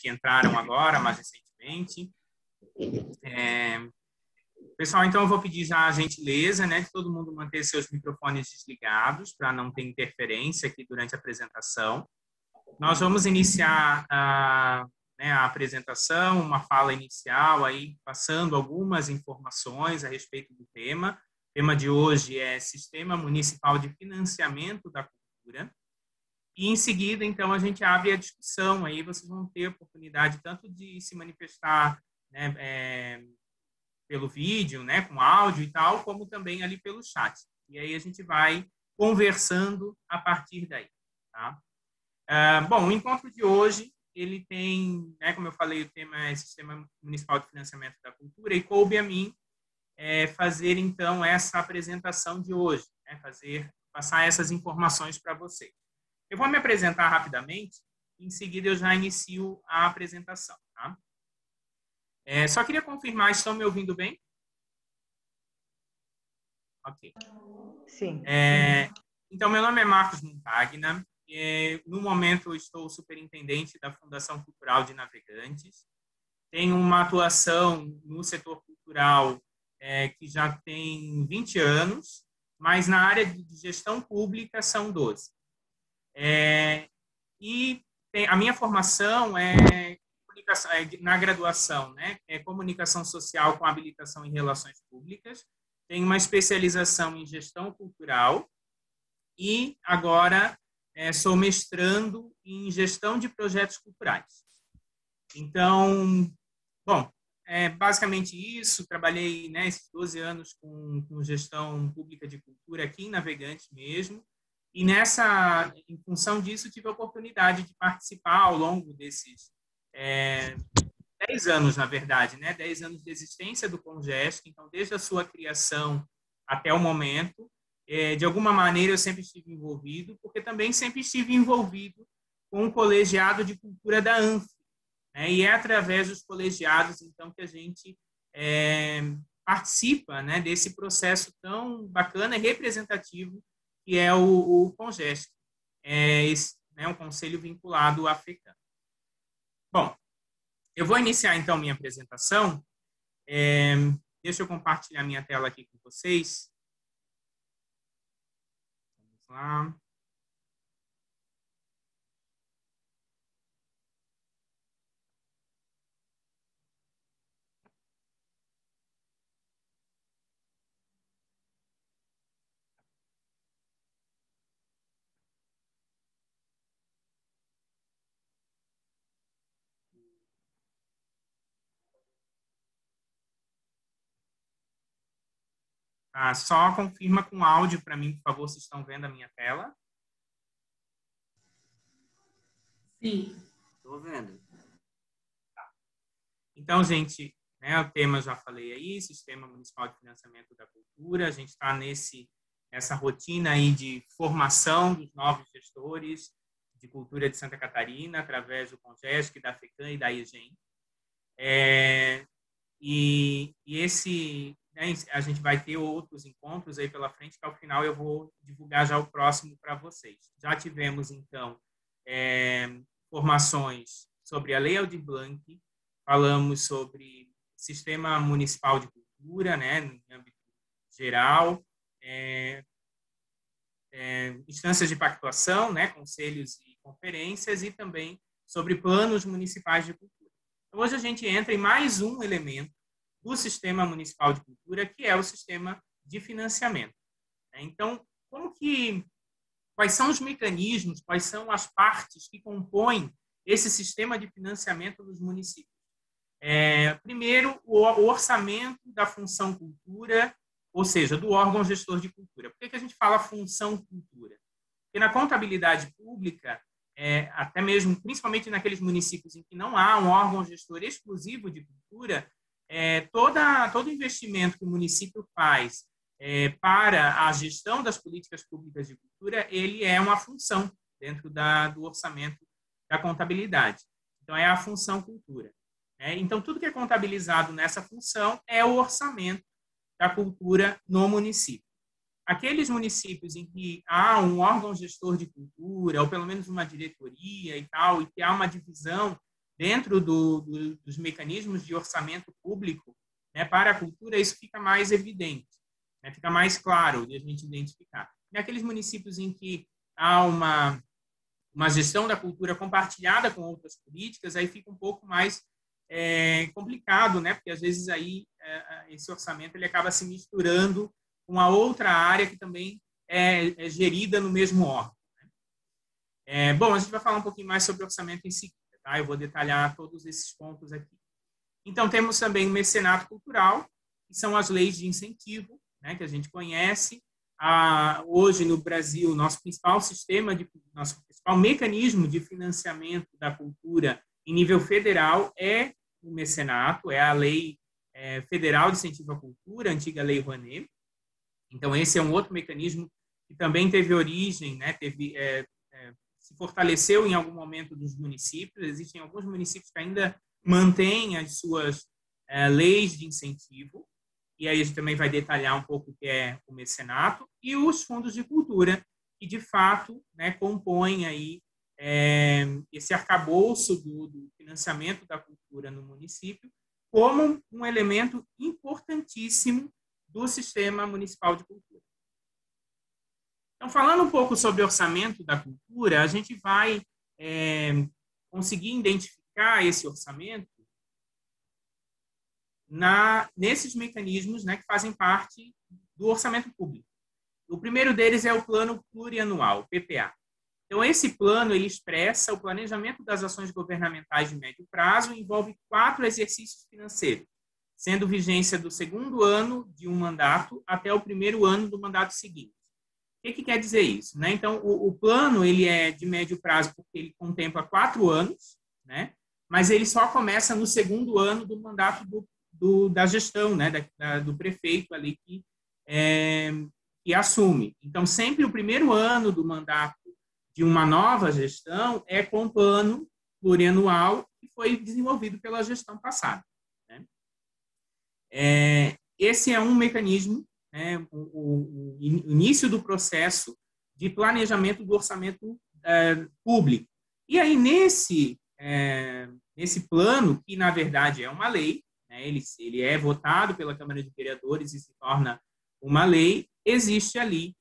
que entraram agora, mais recentemente. Pessoal, então eu vou pedir já a gentileza, né, de todo mundo manter seus microfones desligados para não ter interferência aqui durante a apresentação. Nós vamos iniciar a apresentação, uma fala inicial, aí, passando algumas informações a respeito do tema. O tema de hoje é Sistema Municipal de Financiamento da Cultura. E, em seguida, então, a gente abre a discussão. Aí vocês vão ter a oportunidade tanto de se manifestar, né, pelo vídeo, né, com áudio e tal, como também ali pelo chat. E aí a gente vai conversando a partir daí. Tá? Bom, o encontro de hoje, ele tem, né, como eu falei, o tema é Sistema Municipal de Financiamento da Cultura, e coube a mim fazer, então, essa apresentação de hoje, né, passar essas informações para vocês. Eu vou me apresentar rapidamente, em seguida eu já inicio a apresentação. Tá? Só queria confirmar, estão me ouvindo bem? Ok. Sim. Então, meu nome é Marcos Montagna. No momento, eu estou superintendente da Fundação Cultural de Navegantes. Tenho uma atuação no setor cultural que já tem 20 anos, mas na área de gestão pública são 12. E a minha formação na graduação, né, é comunicação social com habilitação em relações públicas. Tenho uma especialização em gestão cultural e agora sou mestrando em gestão de projetos culturais. Então, bom, basicamente isso. Trabalhei, né, esses 12 anos com gestão pública de cultura aqui em Navegantes mesmo. E em função disso, tive a oportunidade de participar ao longo desses 10 anos, na verdade, né? 10 anos de existência do Congest. Então, desde a sua criação até o momento, de alguma maneira eu sempre estive envolvido, porque também sempre estive envolvido com o colegiado de cultura da ANF, né? E é através dos colegiados, então, que a gente participa, né, desse processo tão bacana e representativo que é o Congest, um conselho vinculado à FECAM. Bom, eu vou iniciar, então, minha apresentação. Deixa eu compartilhar minha tela aqui com vocês. Vamos lá. Só confirma com áudio para mim, por favor, se estão vendo a minha tela. Sim. Estou vendo. Tá. Então, gente, né, o tema eu já falei aí, Sistema Municipal de Financiamento da Cultura. A gente está nessa rotina aí de formação dos novos gestores de cultura de Santa Catarina, através do Congest, da FECAM e da IEGEM. A gente vai ter outros encontros aí pela frente, que ao final eu vou divulgar já o próximo para vocês. Já tivemos, então, formações sobre a Lei Aldir Blanc, falamos sobre Sistema Municipal de Cultura, né, no âmbito geral, instâncias de pactuação, né, conselhos e conferências, e também sobre planos municipais de cultura. Então, hoje a gente entra em mais um elemento do Sistema Municipal de Cultura, que é o sistema de financiamento. Então, quais são os mecanismos, quais são as partes que compõem esse sistema de financiamento dos municípios? Primeiro, o orçamento da função cultura, ou seja, do órgão gestor de cultura. Por que a gente fala função cultura? Porque na contabilidade pública, até mesmo, principalmente naqueles municípios em que não há um órgão gestor exclusivo de cultura, todo investimento que o município faz para a gestão das políticas públicas de cultura, ele é uma função dentro do orçamento da contabilidade. Então, é a função cultura. Então, tudo que é contabilizado nessa função é o orçamento da cultura no município. Aqueles municípios em que há um órgão gestor de cultura, ou pelo menos uma diretoria e tal, e que há uma divisão dentro dos mecanismos de orçamento público, né, para a cultura, isso fica mais evidente, né, fica mais claro de a gente identificar. Naqueles municípios em que há uma gestão da cultura compartilhada com outras políticas, aí fica um pouco mais complicado, né, porque às vezes aí esse orçamento ele acaba se misturando com a outra área que também é gerida no mesmo órgão. Bom, a gente vai falar um pouquinho mais sobre orçamento em seguida, tá? Eu vou detalhar todos esses pontos aqui. Então, temos também o mecenato cultural, que são as leis de incentivo, né, que a gente conhece. Hoje, no Brasil, nosso principal mecanismo de financiamento da cultura em nível federal é o mecenato, é a Lei Federal de Incentivo à Cultura, a antiga Lei Rouanet. Então, esse é um outro mecanismo que também teve origem, né, se fortaleceu em algum momento dos municípios. Existem alguns municípios que ainda mantêm as suas leis de incentivo, e aí a gente também vai detalhar um pouco o que é o mecenato, e os fundos de cultura, que de fato, né, compõem aí, esse arcabouço do financiamento da cultura no município, como um elemento importantíssimo do sistema municipal de cultura. Então, falando um pouco sobre orçamento da cultura, a gente vai conseguir identificar esse orçamento nesses mecanismos, né, que fazem parte do orçamento público. O primeiro deles é o Plano Plurianual, PPA. Então, esse plano ele expressa o planejamento das ações governamentais de médio prazo e envolve 4 exercícios financeiros, sendo vigência do segundo ano de um mandato até o primeiro ano do mandato seguinte. O que quer dizer isso? Né? Então, o plano ele é de médio prazo porque ele contempla 4 anos, né? Mas ele só começa no segundo ano do mandato da gestão, né? do prefeito ali que assume. Então, sempre o primeiro ano do mandato de uma nova gestão é com o plano plurianual que foi desenvolvido pela gestão passada. Né? Esse é um mecanismo, né, o início do processo de planejamento do orçamento público. E aí, nesse plano, que na verdade é uma lei, né, ele é votado pela Câmara de Vereadores e se torna uma lei, existe ali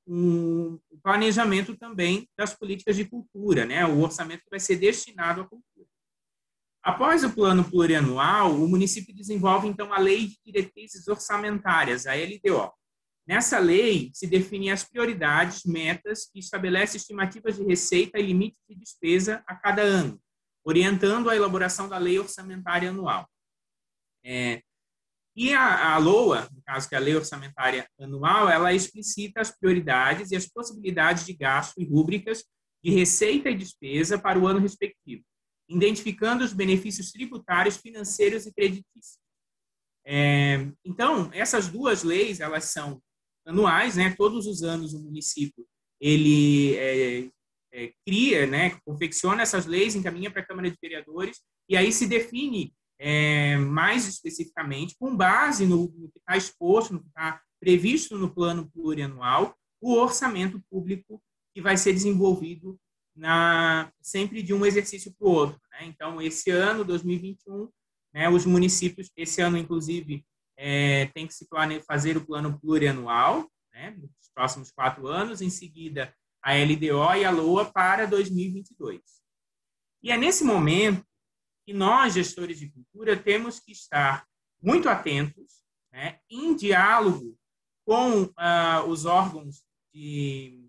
um planejamento também das políticas de cultura, né, o orçamento que vai ser destinado à cultura. Após o plano plurianual, o município desenvolve, então, a Lei de Diretrizes Orçamentárias, a LDO. Nessa lei, se definem as prioridades, metas e estabelece estimativas de receita e limites de despesa a cada ano, orientando a elaboração da Lei Orçamentária Anual. E a LOA, no caso que é a Lei Orçamentária Anual, ela explicita as prioridades e as possibilidades de gasto e rúbricas de receita e despesa para o ano respectivo, identificando os benefícios tributários, financeiros e creditícios. Então, essas duas leis, elas são anuais, né? Todos os anos o município ele cria, né? Confecciona essas leis, encaminha para a Câmara de Vereadores e aí se define mais especificamente, com base no que está exposto, no que está previsto no plano plurianual, o orçamento público que vai ser desenvolvido sempre de um exercício para o outro. Né? Então, esse ano, 2021, né, os municípios, esse ano, inclusive, tem que se fazer o plano plurianual, né, nos próximos 4 anos, em seguida a LDO e a LOA para 2022. E é nesse momento que nós, gestores de cultura, temos que estar muito atentos, né, em diálogo com os órgãos que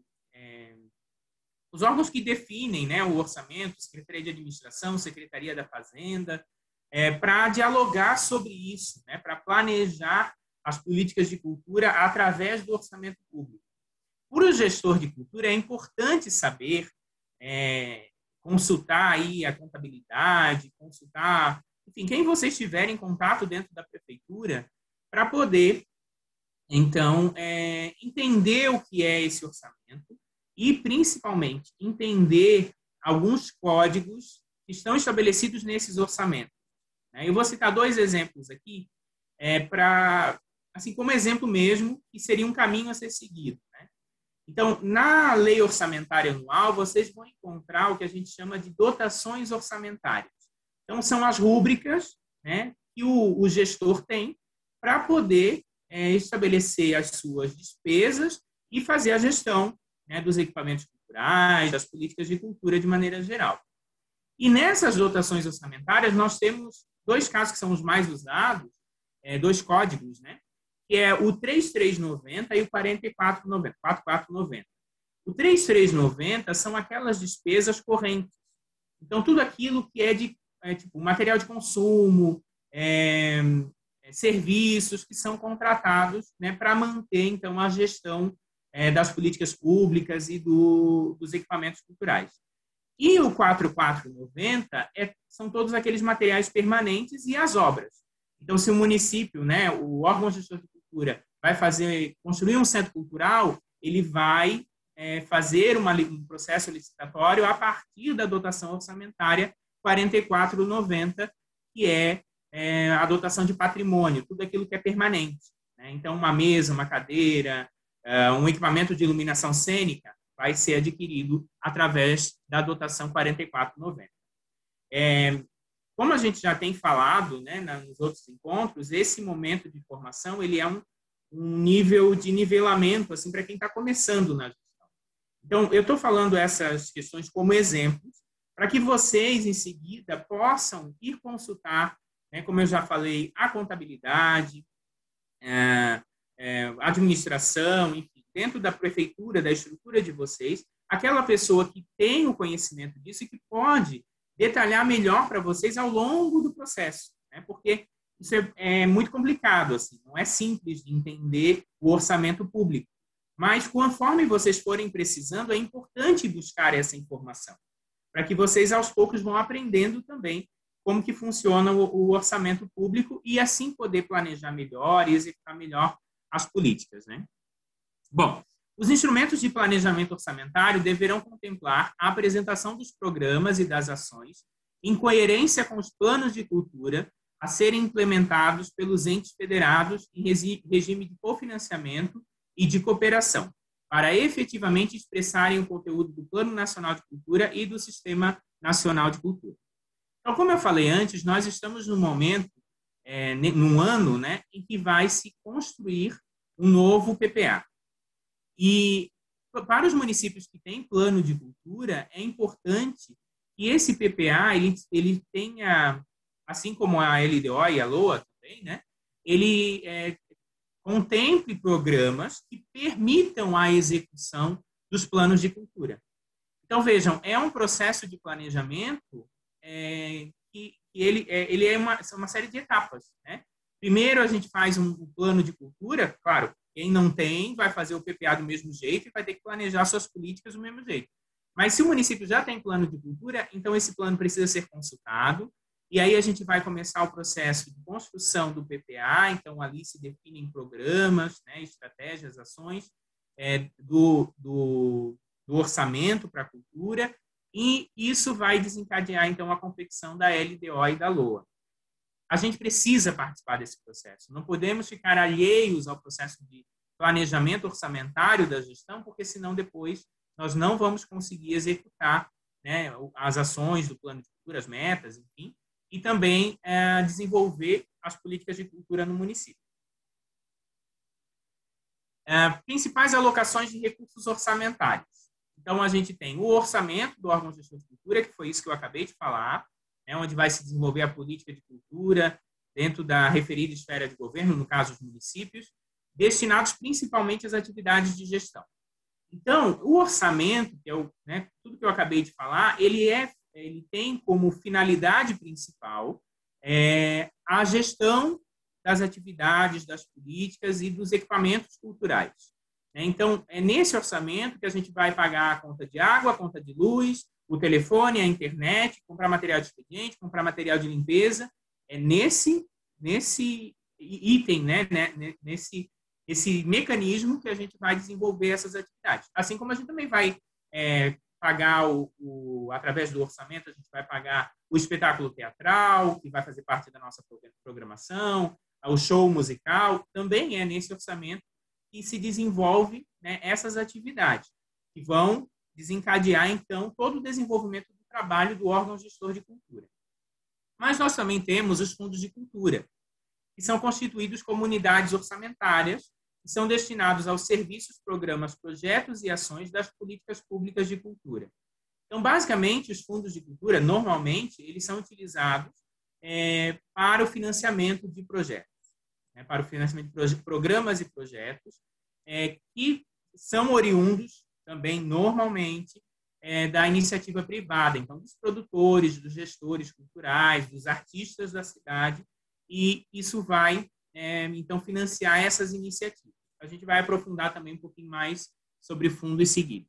definem, né, o orçamento, Secretaria de Administração, Secretaria da Fazenda, para dialogar sobre isso, né, para planejar as políticas de cultura através do orçamento público. Para o gestor de cultura, é importante saber consultar aí a contabilidade, consultar, enfim, quem você estiver em contato dentro da prefeitura, para poder, então, entender o que é esse orçamento e, principalmente, entender alguns códigos que estão estabelecidos nesses orçamentos. Eu vou citar 2 exemplos aqui, assim, como exemplo mesmo, que seria um caminho a ser seguido. Né? Então, na Lei Orçamentária Anual, vocês vão encontrar o que a gente chama de dotações orçamentárias. Então, são as rúbricas, né, que o gestor tem para poder estabelecer as suas despesas e fazer a gestão, né, dos equipamentos culturais, das políticas de cultura de maneira geral. E nessas dotações orçamentárias, nós temos dois casos que são os mais usados, dois códigos, né, que é o 3390 e o 4490. O 3390 são aquelas despesas correntes. Então, tudo aquilo que é de tipo material de consumo, serviços que são contratados, né, para manter, então, a gestão das políticas públicas e dos equipamentos culturais. E o 4490 são todos aqueles materiais permanentes e as obras. Então, se o município, né, o órgão gestor de cultura, vai construir um centro cultural, ele vai fazer um processo licitatório a partir da dotação orçamentária 4490, que é a dotação de patrimônio, tudo aquilo que é permanente, né? Então, uma mesa, uma cadeira, um equipamento de iluminação cênica vai ser adquirido através da dotação 4490. Como a gente já tem falado, né, nos outros encontros, esse momento de formação ele é um nível de nivelamento assim, para quem está começando na gestão. Então, eu estou falando essas questões como exemplos para que vocês, em seguida, possam ir consultar, né, como eu já falei, a contabilidade, a administração, enfim, dentro da prefeitura, da estrutura de vocês, aquela pessoa que tem o conhecimento disso e que pode detalhar melhor para vocês ao longo do processo, né? Porque isso é muito complicado, assim, não é simples de entender o orçamento público. Mas, conforme vocês forem precisando, é importante buscar essa informação, para que vocês, aos poucos, vão aprendendo também como que funciona o orçamento público e, assim, poder planejar melhor e executar melhor as políticas, né? Bom, os instrumentos de planejamento orçamentário deverão contemplar a apresentação dos programas e das ações em coerência com os planos de cultura a serem implementados pelos entes federados em regime de cofinanciamento e de cooperação, para efetivamente expressarem o conteúdo do Plano Nacional de Cultura e do Sistema Nacional de Cultura. Então, como eu falei antes, nós estamos num momento, num ano, né, em que vai se construir um novo PPA. E para os municípios que têm plano de cultura, é importante que esse PPA ele tenha, assim como a LDO e a LOA também, né, ele contemple programas que permitam a execução dos planos de cultura. Então, vejam, é um processo de planejamento que ele é uma série de etapas, né? Primeiro, a gente faz um plano de cultura, claro, quem não tem vai fazer o PPA do mesmo jeito e vai ter que planejar suas políticas do mesmo jeito. Mas se o município já tem plano de cultura, então esse plano precisa ser consultado, e aí a gente vai começar o processo de construção do PPA, então ali se definem programas, né, estratégias, ações do orçamento para a cultura, e isso vai desencadear, então, a confecção da LDO e da LOA. A gente precisa participar desse processo. Não podemos ficar alheios ao processo de planejamento orçamentário da gestão, porque senão depois nós não vamos conseguir executar, né, as ações do plano de cultura, as metas, enfim, e também desenvolver as políticas de cultura no município. Principais alocações de recursos orçamentários. Então, a gente tem o orçamento do órgão gestor de cultura, que foi isso que eu acabei de falar, onde vai se desenvolver a política de cultura dentro da referida esfera de governo, no caso, os municípios, destinados principalmente às atividades de gestão. Então, o orçamento, que é tudo que eu acabei de falar, ele tem como finalidade principal a gestão das atividades, das políticas e dos equipamentos culturais. Então, é nesse orçamento que a gente vai pagar a conta de água, a conta de luz, o telefone, a internet, comprar material de expediente, comprar material de limpeza. É nesse item, né, nesse mecanismo que a gente vai desenvolver essas atividades. Assim como a gente também vai pagar, através do orçamento, a gente vai pagar o espetáculo teatral, que vai fazer parte da nossa programação, o show musical, também é nesse orçamento que se desenvolve, né, essas atividades, que vão desencadear, então, todo o desenvolvimento do trabalho do órgão gestor de cultura. Mas nós também temos os fundos de cultura, que são constituídos como unidades orçamentárias que são destinados aos serviços, programas, projetos e ações das políticas públicas de cultura. Então, basicamente, os fundos de cultura, normalmente, eles são utilizados para o financiamento de projetos, para o financiamento de programas e projetos que são oriundos também, normalmente, da iniciativa privada, então, dos produtores, dos gestores culturais, dos artistas da cidade, e isso vai, então, financiar essas iniciativas. A gente vai aprofundar também um pouquinho mais sobre fundo em seguida.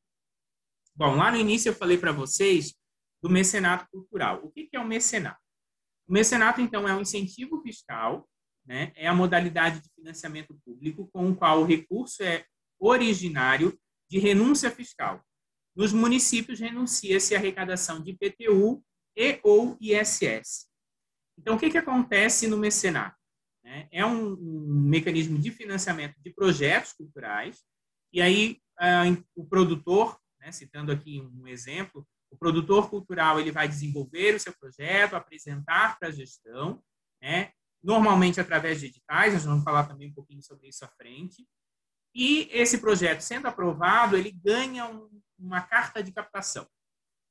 Bom, lá no início eu falei para vocês do mecenato cultural. O que é o mecenato? O mecenato, então, é um incentivo fiscal, né? É a modalidade de financiamento público com o qual o recurso é originário de renúncia fiscal. Nos municípios, renuncia-se à arrecadação de IPTU e ou ISS. Então, o que acontece no mecenato? É um mecanismo de financiamento de projetos culturais, e aí o produtor, citando aqui um exemplo, o produtor cultural ele vai desenvolver o seu projeto, apresentar para a gestão, normalmente através de editais, nós vamos falar também um pouquinho sobre isso à frente, e esse projeto sendo aprovado, ele ganha uma carta de captação.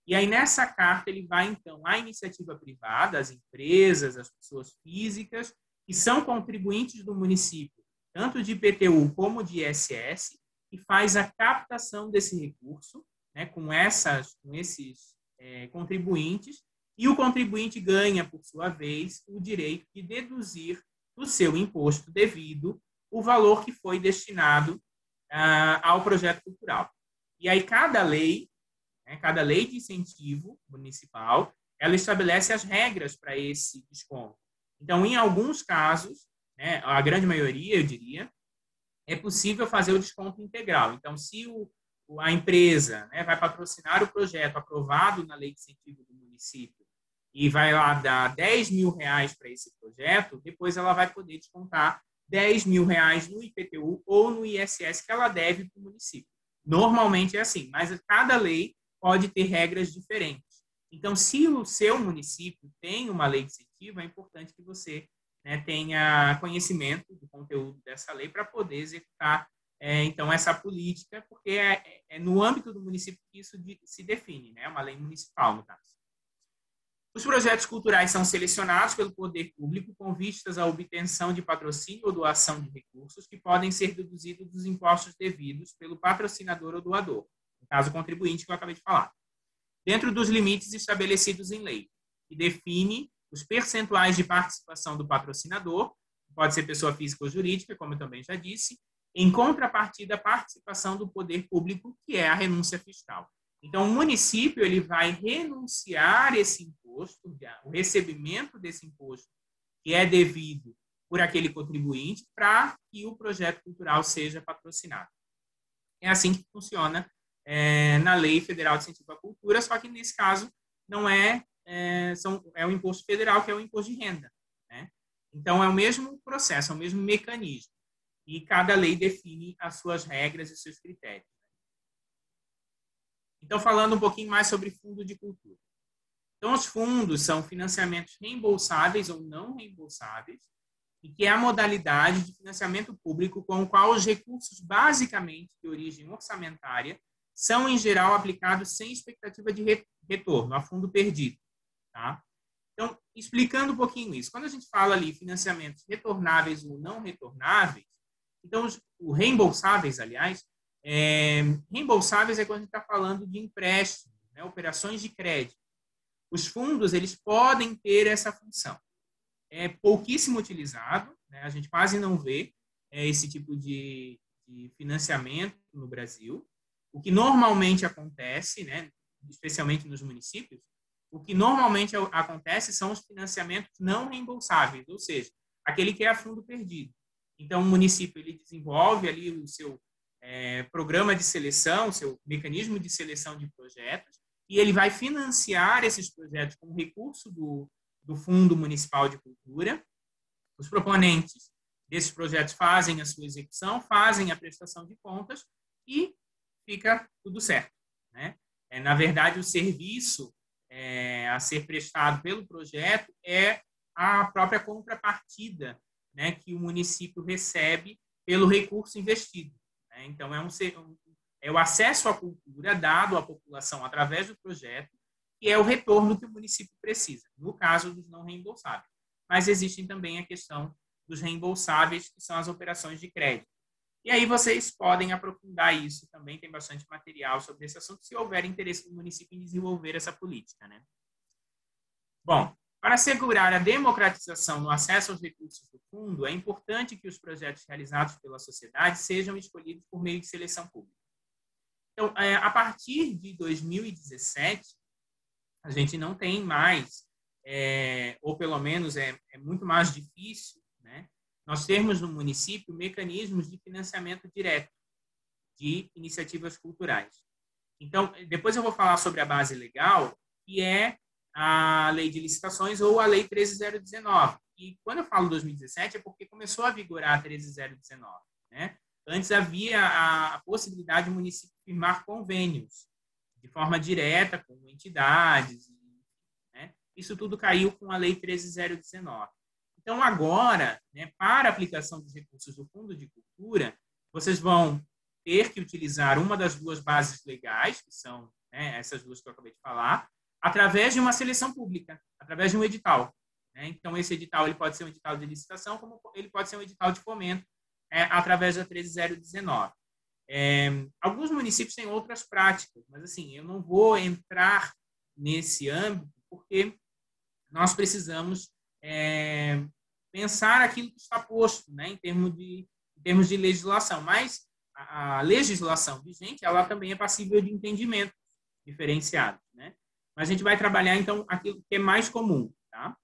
E aí, nessa carta, ele vai, então, à iniciativa privada, às empresas, às pessoas físicas, que são contribuintes do município, tanto de IPTU como de ISS, e faz a captação desse recurso, com esses contribuintes, e o contribuinte ganha, por sua vez, o direito de deduzir do seu imposto devido o valor que foi destinado ao projeto cultural. E aí, cada lei de incentivo municipal, ela estabelece as regras para esse desconto. Então, em alguns casos, a grande maioria, eu diria, é possível fazer o desconto integral. Então, se a empresa vai patrocinar o projeto aprovado na lei de incentivo do município e vai lá dar R$10.000 para esse projeto, depois ela vai poder descontar R$10.000 no IPTU ou no ISS que ela deve para o município. Normalmente é assim, mas cada lei pode ter regras diferentes. Então, se o seu município tem uma lei de incentivo, é importante que você tenha conhecimento do conteúdo dessa lei para poder executar, então, essa política, porque é no âmbito do município que isso se define, uma lei municipal, no caso. Os projetos culturais são selecionados pelo poder público com vistas à obtenção de patrocínio ou doação de recursos que podem ser deduzidos dos impostos devidos pelo patrocinador ou doador, no caso, o contribuinte que eu acabei de falar, dentro dos limites estabelecidos em lei, que define os percentuais de participação do patrocinador, pode ser pessoa física ou jurídica, como eu também já disse, em contrapartida à participação do poder público, que é a renúncia fiscal. Então, o município ele vai renunciar esse imposto, o recebimento desse imposto que é devido por aquele contribuinte, para que o projeto cultural seja patrocinado. É assim que funciona na Lei Federal de Incentivo à Cultura, só que nesse caso não é o imposto federal, que é o imposto de renda. Então, é o mesmo processo, é o mesmo mecanismo. E cada lei define as suas regras e seus critérios. Então, falando um pouquinho mais sobre fundo de cultura. Então, os fundos são financiamentos reembolsáveis ou não reembolsáveis, e que é a modalidade de financiamento público com o qual os recursos, basicamente de origem orçamentária, são, em geral, aplicados sem expectativa de retorno, a fundo perdido. Tá? Então, explicando um pouquinho isso, quando a gente fala ali financiamentos retornáveis ou não retornáveis, então, os reembolsáveis, aliás, reembolsáveis é quando a gente está falando de empréstimo, operações de crédito. Os fundos, eles podem ter essa função. É pouquíssimo utilizado, a gente quase não vê esse tipo de financiamento no Brasil. O que normalmente acontece, especialmente nos municípios, o que normalmente acontece são os financiamentos não reembolsáveis, ou seja, aquele que é a fundo perdido. Então, o município ele desenvolve ali o seu programa de seleção, o seu mecanismo de seleção de projetos, e ele vai financiar esses projetos com recurso do Fundo Municipal de Cultura. Os proponentes desses projetos fazem a sua execução, fazem a prestação de contas e fica tudo certo. Na verdade, o serviço a ser prestado pelo projeto é a própria contrapartida, né, que o município recebe pelo recurso investido. Né? Então, é o acesso à cultura dado à população através do projeto, que é o retorno que o município precisa, no caso dos não reembolsáveis. Mas existem também a questão dos reembolsáveis, que são as operações de crédito. E aí vocês podem aprofundar isso também, tem bastante material sobre esse assunto, se houver interesse do município em desenvolver essa política, né? Bom, para assegurar a democratização no acesso aos recursos do fundo, é importante que os projetos realizados pela sociedade sejam escolhidos por meio de seleção pública. Então, a partir de 2017, a gente não tem mais, ou pelo menos é muito mais difícil, né, nós termos no município mecanismos de financiamento direto de iniciativas culturais. Então, depois eu vou falar sobre a base legal, que é a Lei de Licitações ou a Lei 13.019. E quando eu falo 2017 é porque começou a vigorar a 13.019, né? Antes havia a possibilidade do município firmar convênios de forma direta com entidades, né? Isso tudo caiu com a Lei 13.019. Então, agora, né, para a aplicação dos recursos do Fundo de Cultura, vocês vão ter que utilizar uma das duas bases legais, que são, né, essas duas que eu acabei de falar, através de uma seleção pública, através de um edital. Né? Então, esse edital ele pode ser um edital de licitação, como ele pode ser um edital de fomento, através da 13.019. Alguns municípios têm outras práticas, mas assim, eu não vou entrar nesse âmbito, porque nós precisamos pensar aquilo que está posto, né, em termos de legislação. Mas a legislação vigente, ela também é passível de entendimento diferenciado, né? Mas a gente vai trabalhar, então, aquilo que é mais comum, tá?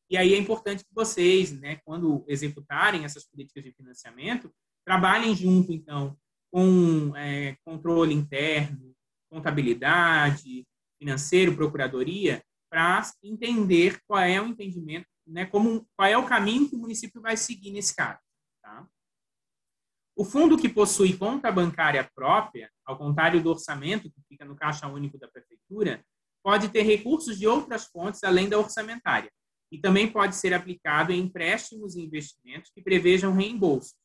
E aí é importante que vocês, né, quando executarem essas políticas de financiamento, trabalhem junto, então, com controle interno, contabilidade, financeiro, procuradoria, para entender qual é o entendimento, né, qual é o caminho que o município vai seguir nesse caso. Tá? O fundo que possui conta bancária própria, ao contrário do orçamento, que fica no caixa único da prefeitura, pode ter recursos de outras fontes além da orçamentária e também pode ser aplicado em empréstimos e investimentos que prevejam reembolso,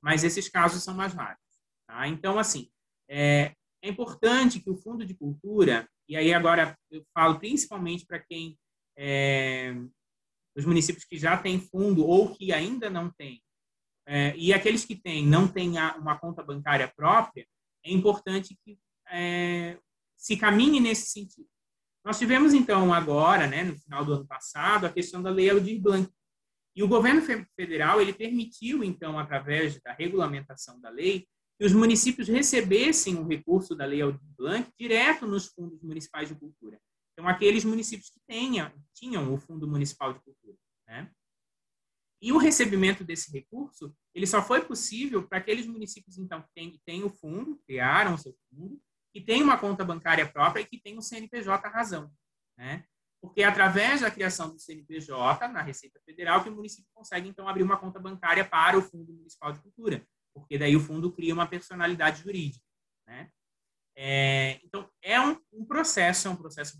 mas esses casos são mais raros. Tá? Então, assim, é importante que o Fundo de Cultura, e aí agora eu falo principalmente para quem, os municípios que já têm fundo ou que ainda não têm, e aqueles que têm, não têm uma conta bancária própria, é importante que se caminhe nesse sentido. Nós tivemos, então, agora, né, no final do ano passado, a questão da Lei Aldir Blanc. E o governo federal ele permitiu, então, através da regulamentação da lei, que os municípios recebessem o recurso da Lei Aldir Blanc direto nos fundos municipais de cultura. Então, aqueles municípios que tinham o Fundo Municipal de Cultura. Né? E o recebimento desse recurso ele só foi possível para aqueles municípios, então, que têm o fundo, criaram o seu fundo, que tem uma conta bancária própria e que tem um CNPJ à razão, né? Porque é através da criação do CNPJ na Receita Federal que o município consegue, então, abrir uma conta bancária para o Fundo Municipal de Cultura, porque daí o fundo cria uma personalidade jurídica, né? Então, é um processo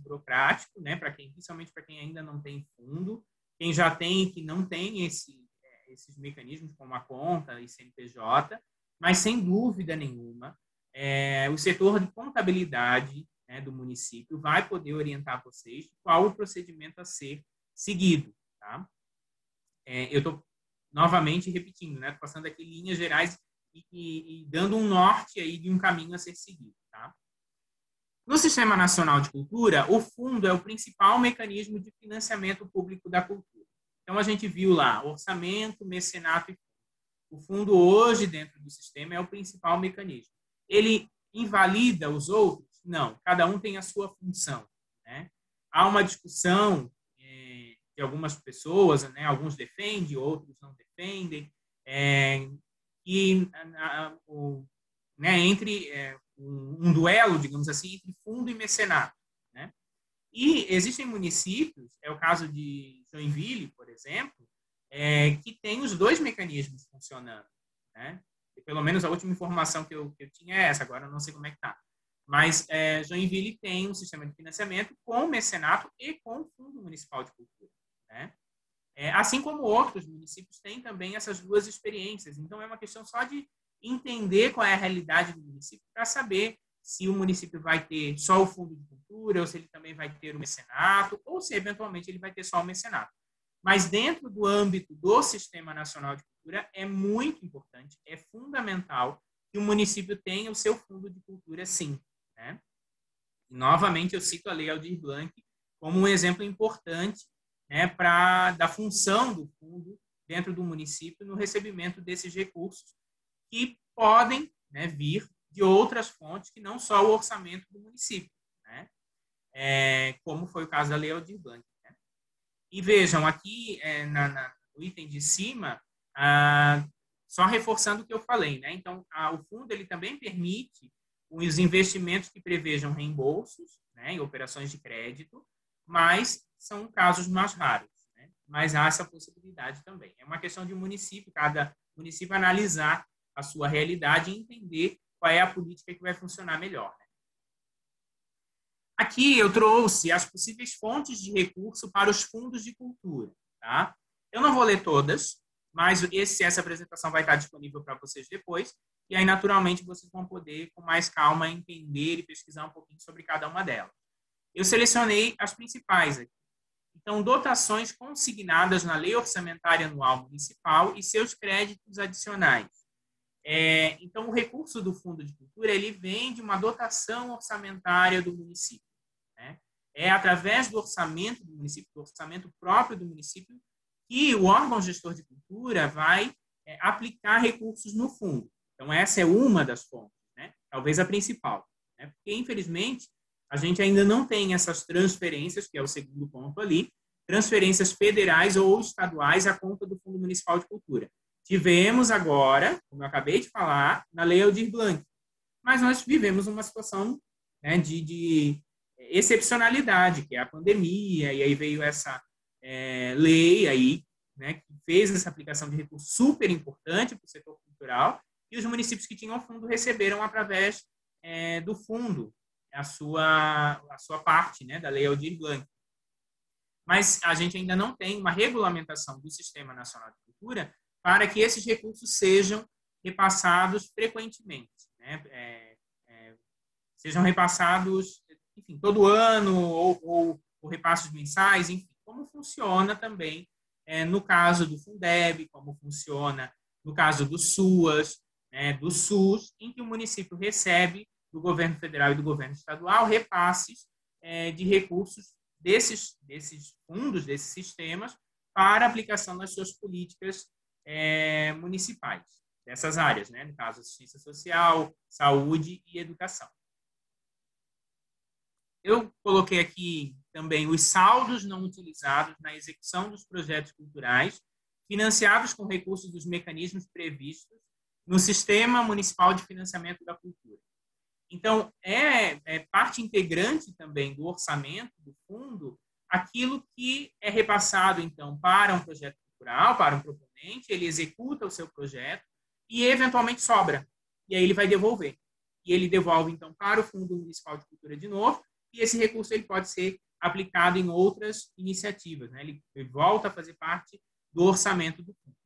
burocrático, né? Principalmente para quem ainda não tem fundo, quem já tem e que não tem esses mecanismos como a conta e CNPJ, mas sem dúvida nenhuma, o setor de contabilidade, né, do município vai poder orientar vocês qual o procedimento a ser seguido. Tá? Eu estou novamente repetindo, né, passando aqui linhas gerais e dando um norte aí de um caminho a ser seguido. Tá? No Sistema Nacional de Cultura, o fundo é o principal mecanismo de financiamento público da cultura. Então, a gente viu lá orçamento, mecenato e fundo. O fundo hoje, dentro do sistema, é o principal mecanismo. Ele invalida os outros? Não, cada um tem a sua função. Né? Há uma discussão de algumas pessoas, né? Alguns defendem, outros não defendem, entre um duelo, digamos assim, entre fundo e mecenato. Né? E existem municípios, é o caso de Joinville, por exemplo, que tem os dois mecanismos funcionando. Né? Pelo menos a última informação que eu tinha é essa, agora eu não sei como é que está. Mas Joinville tem um sistema de financiamento com mecenato e com Fundo Municipal de Cultura, né? Assim como outros municípios têm também essas duas experiências. Então, é uma questão só de entender qual é a realidade do município para saber se o município vai ter só o Fundo de Cultura, ou se ele também vai ter o mecenato, ou se, eventualmente, ele vai ter só o mecenato. Mas, dentro do âmbito do Sistema Nacional de Cultura, é muito importante, é fundamental que o município tenha o seu Fundo de Cultura, sim, né? E, novamente, eu cito a Lei Aldir Blanc como um exemplo importante, né, da função do fundo dentro do município no recebimento desses recursos que podem, né, vir de outras fontes que não só o orçamento do município, né? Como foi o caso da Lei Aldir Blanc, né? E vejam, aqui no item de cima, só reforçando o que eu falei, né? Então, o fundo ele também permite os investimentos que prevejam reembolsos, né, em operações de crédito, mas são casos mais raros, né? Mas há essa possibilidade também. É uma questão de cada município analisar a sua realidade e entender qual é a política que vai funcionar melhor, né? Aqui eu trouxe as possíveis fontes de recurso para os fundos de cultura, tá? Eu não vou ler todas, mas essa apresentação vai estar disponível para vocês depois, e aí, naturalmente, vocês vão poder, com mais calma, entender e pesquisar um pouquinho sobre cada uma delas. Eu selecionei as principais aqui. Então, dotações consignadas na Lei Orçamentária Anual Municipal e seus créditos adicionais. Então, o recurso do Fundo de Cultura ele vem de uma dotação orçamentária do município, né? É através do orçamento do município, do orçamento próprio do município, que o órgão gestor de cultura vai aplicar recursos no fundo. Então, essa é uma das fontes, né? Talvez a principal, né? Porque, infelizmente, a gente ainda não tem essas transferências, que é o segundo ponto ali, transferências federais ou estaduais à conta do Fundo Municipal de Cultura. Tivemos agora, como eu acabei de falar, na Lei Aldir Blanc, mas nós vivemos uma situação, né, de excepcionalidade, que é a pandemia, e aí veio essa lei aí, né, que fez essa aplicação de recurso super importante para o setor cultural, e os municípios que tinham fundo receberam através do fundo a sua parte, né, da Lei Aldir Blanc. Mas a gente ainda não tem uma regulamentação do Sistema Nacional de Cultura para que esses recursos sejam repassados frequentemente, né? Sejam repassados, enfim, todo ano ou repassos mensais, enfim, como funciona também no caso do Fundeb, como funciona no caso do SUAS, né, do SUS, em que o município recebe do governo federal e do governo estadual repasses de recursos desses fundos, desses sistemas, para aplicação das suas políticas municipais, dessas áreas, né? No caso, assistência social, saúde e educação. Eu coloquei aqui também os saldos não utilizados na execução dos projetos culturais financiados com recursos dos mecanismos previstos no Sistema Municipal de Financiamento da Cultura. Então, é parte integrante também do orçamento do fundo aquilo que é repassado, então, para um projeto cultural, para um proponente, ele executa o seu projeto e, eventualmente, sobra. E aí ele vai devolver. E ele devolve, então, para o Fundo Municipal de Cultura de novo, e esse recurso ele pode ser aplicado em outras iniciativas, né? Ele volta a fazer parte do orçamento do fundo.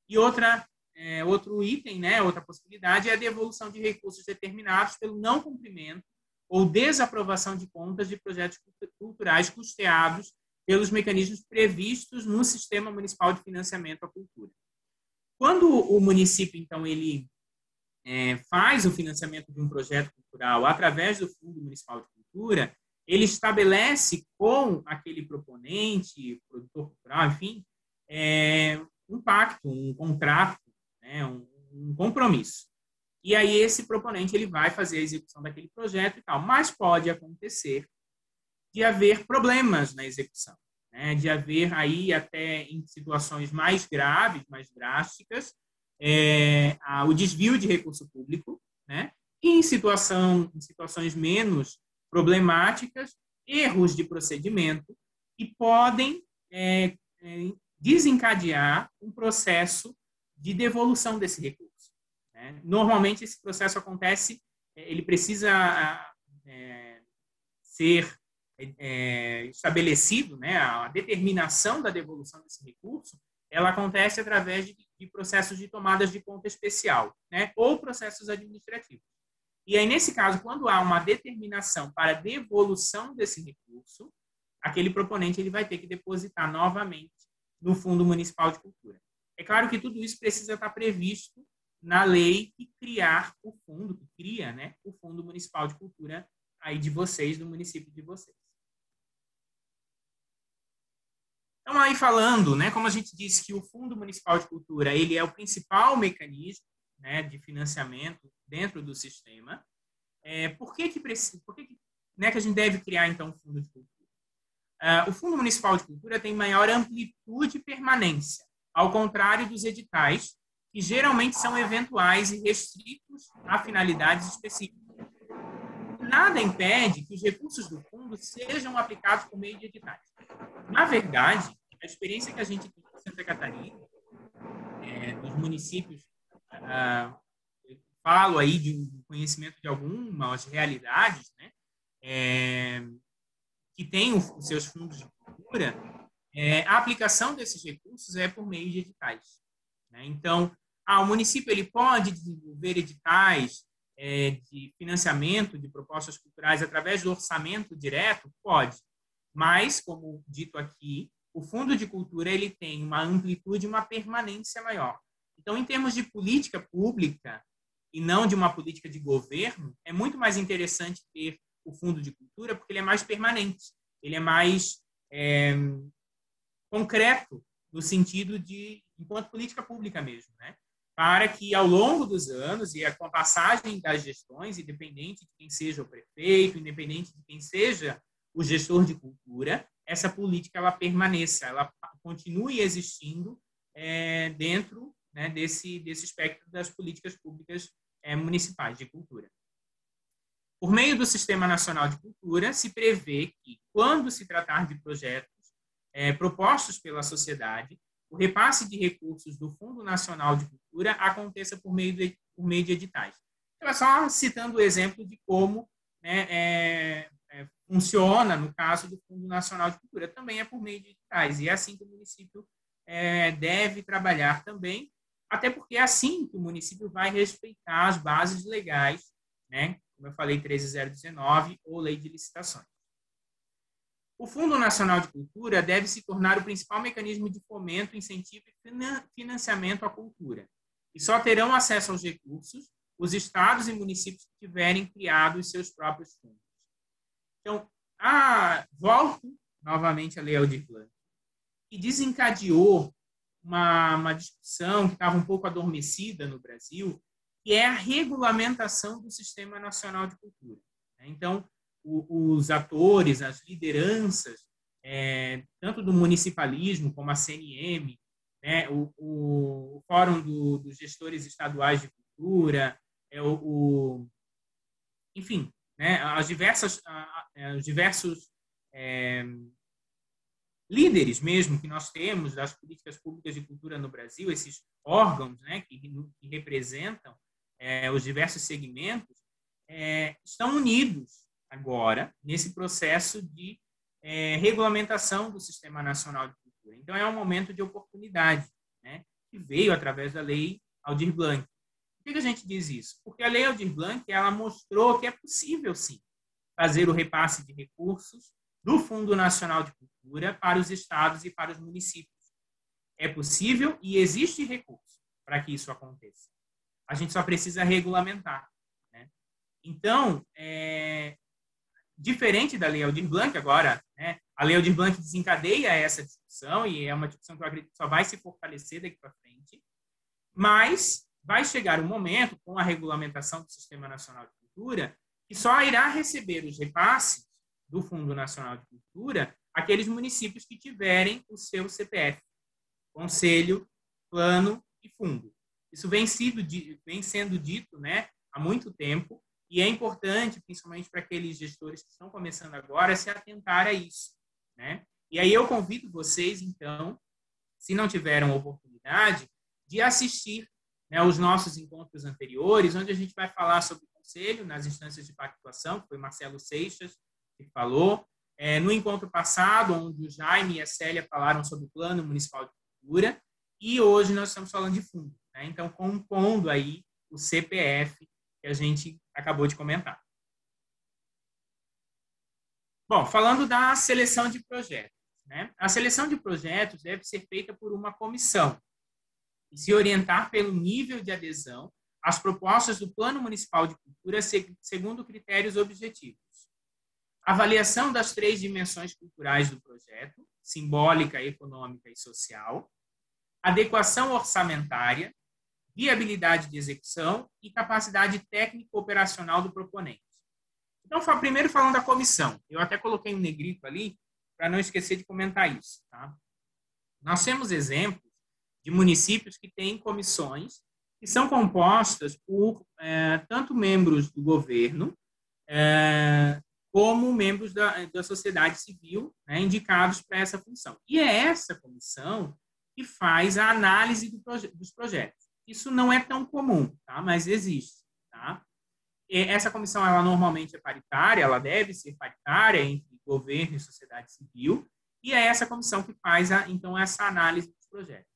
E outro item, né, outra possibilidade é a devolução de recursos determinados pelo não cumprimento ou desaprovação de contas de projetos culturais custeados pelos mecanismos previstos no Sistema Municipal de Financiamento à Cultura. Quando o município, então, ele faz o financiamento de um projeto cultural através do Fundo Municipal de Cultura, ele estabelece com aquele proponente, produtor cultural, enfim, um pacto, um contrato, né, um compromisso. E aí esse proponente ele vai fazer a execução daquele projeto e tal, mas pode acontecer de haver problemas na execução, né, de haver aí até em situações mais graves, mais drásticas, o desvio de recurso público, né, e em situações menos problemáticas, erros de procedimento que podem desencadear um processo de devolução desse recurso, né? Normalmente, esse processo acontece, ele precisa ser estabelecido, né, a determinação da devolução desse recurso, ela acontece através de processos de tomadas de conta especial, né, ou processos administrativos. E aí, nesse caso, quando há uma determinação para devolução desse recurso, aquele proponente ele vai ter que depositar novamente no Fundo Municipal de Cultura. É claro que tudo isso precisa estar previsto na lei que criar o fundo, que cria, né, o Fundo Municipal de Cultura aí de vocês, do município de vocês. Então, aí falando, né, como a gente disse que o Fundo Municipal de Cultura ele é o principal mecanismo, né, de financiamento dentro do sistema, por que a gente deve criar, então, o Fundo de Cultura? O Fundo Municipal de Cultura tem maior amplitude e permanência, ao contrário dos editais, que geralmente são eventuais e restritos a finalidades específicas. Nada impede que os recursos do fundo sejam aplicados por meio de editais. Na verdade, a experiência que a gente tem em Santa Catarina, dos municípios, falo aí de conhecimento de algumas realidades, né, que têm os seus fundos de cultura, a aplicação desses recursos é por meio de editais. Né? Então, o município ele pode desenvolver editais de financiamento de propostas culturais através do orçamento direto? Pode. Mas, como dito aqui, o Fundo de Cultura ele tem uma amplitude e uma permanência maior. Então, em termos de política pública e não de uma política de governo, é muito mais interessante ter o Fundo de Cultura porque ele é mais permanente, ele é mais concreto no sentido de, enquanto política pública mesmo, né? Para que, ao longo dos anos e com a passagem das gestões, independente de quem seja o prefeito, independente de quem seja o gestor de cultura, essa política ela permaneça, ela continue existindo dentro, né, desse espectro das políticas públicas municipais de cultura. Por meio do Sistema Nacional de Cultura, se prevê que, quando se tratar de projetos propostos pela sociedade, o repasse de recursos do Fundo Nacional de Cultura aconteça por meio de editais. Então, só citando o exemplo de como, né, funciona no caso do Fundo Nacional de Cultura. Também é por meio de editais. E é assim que o município deve trabalhar também, até porque é assim que o município vai respeitar as bases legais, né, como eu falei, 13.019 ou Lei de Licitações. O Fundo Nacional de Cultura deve se tornar o principal mecanismo de fomento, incentivo e financiamento à cultura. E só terão acesso aos recursos os estados e municípios que tiverem criado os seus próprios fundos. Então, volto novamente à Lei Aldir Blanc, que desencadeou uma discussão que estava um pouco adormecida no Brasil, que é a regulamentação do Sistema Nacional de Cultura. Então, os atores, as lideranças, tanto do municipalismo como a CNM, né, o Fórum dos Gestores Estaduais de Cultura, enfim, né, os diversos líderes mesmo que nós temos das políticas públicas de cultura no Brasil, esses órgãos, né, que representam os diversos segmentos, estão unidos agora nesse processo de regulamentação do Sistema Nacional de Cultura. Então, é um momento de oportunidade, né, que veio através da Lei Aldir Blanc. Por que a gente diz isso? Porque a Lei Aldir Blanc ela mostrou que é possível, sim, fazer o repasse de recursos do Fundo Nacional de Cultura para os estados e para os municípios. É possível e existe recurso para que isso aconteça. A gente só precisa regulamentar. Né? Então, diferente da Lei Aldir Blanc agora, né, a Lei Aldir Blanc desencadeia essa discussão e é uma discussão que eu acredito que só vai se fortalecer daqui para frente, mas vai chegar um momento, com a regulamentação do Sistema Nacional de Cultura, que só irá receber os repasses do Fundo Nacional de Cultura aqueles municípios que tiverem o seu CPF, Conselho, Plano e Fundo. Isso vem sendo dito, né, há muito tempo, e é importante, principalmente para aqueles gestores que estão começando agora, se atentar a isso. Né? E aí eu convido vocês, então, se não tiveram oportunidade, de assistir, né, os nossos encontros anteriores, onde a gente vai falar sobre o Conselho, nas instâncias de pactuação, que foi Marcelo Seixas que falou. No encontro passado, onde o Jaime e a Célia falaram sobre o Plano Municipal de Cultura, e hoje nós estamos falando de fundo, né? Então, compondo aí o CPF que a gente acabou de comentar. Bom, falando da seleção de projetos, né? A seleção de projetos deve ser feita por uma comissão e se orientar pelo nível de adesão às propostas do Plano Municipal de Cultura segundo critérios objetivos. Avaliação das 3 dimensões culturais do projeto, simbólica, econômica e social, adequação orçamentária, viabilidade de execução e capacidade técnico-operacional do proponente. Então, primeiro falando da comissão. Eu até coloquei um negrito ali para não esquecer de comentar isso. Tá? Nós temos exemplos de municípios que têm comissões que são compostas por tanto membros do governo como membros da sociedade civil, né, indicados para essa função. E é essa comissão que faz a análise dos projetos. Isso não é tão comum, tá? Mas existe. Tá? Essa comissão, ela normalmente é paritária, ela deve ser paritária entre governo e sociedade civil, e é essa comissão que faz, então, essa análise dos projetos.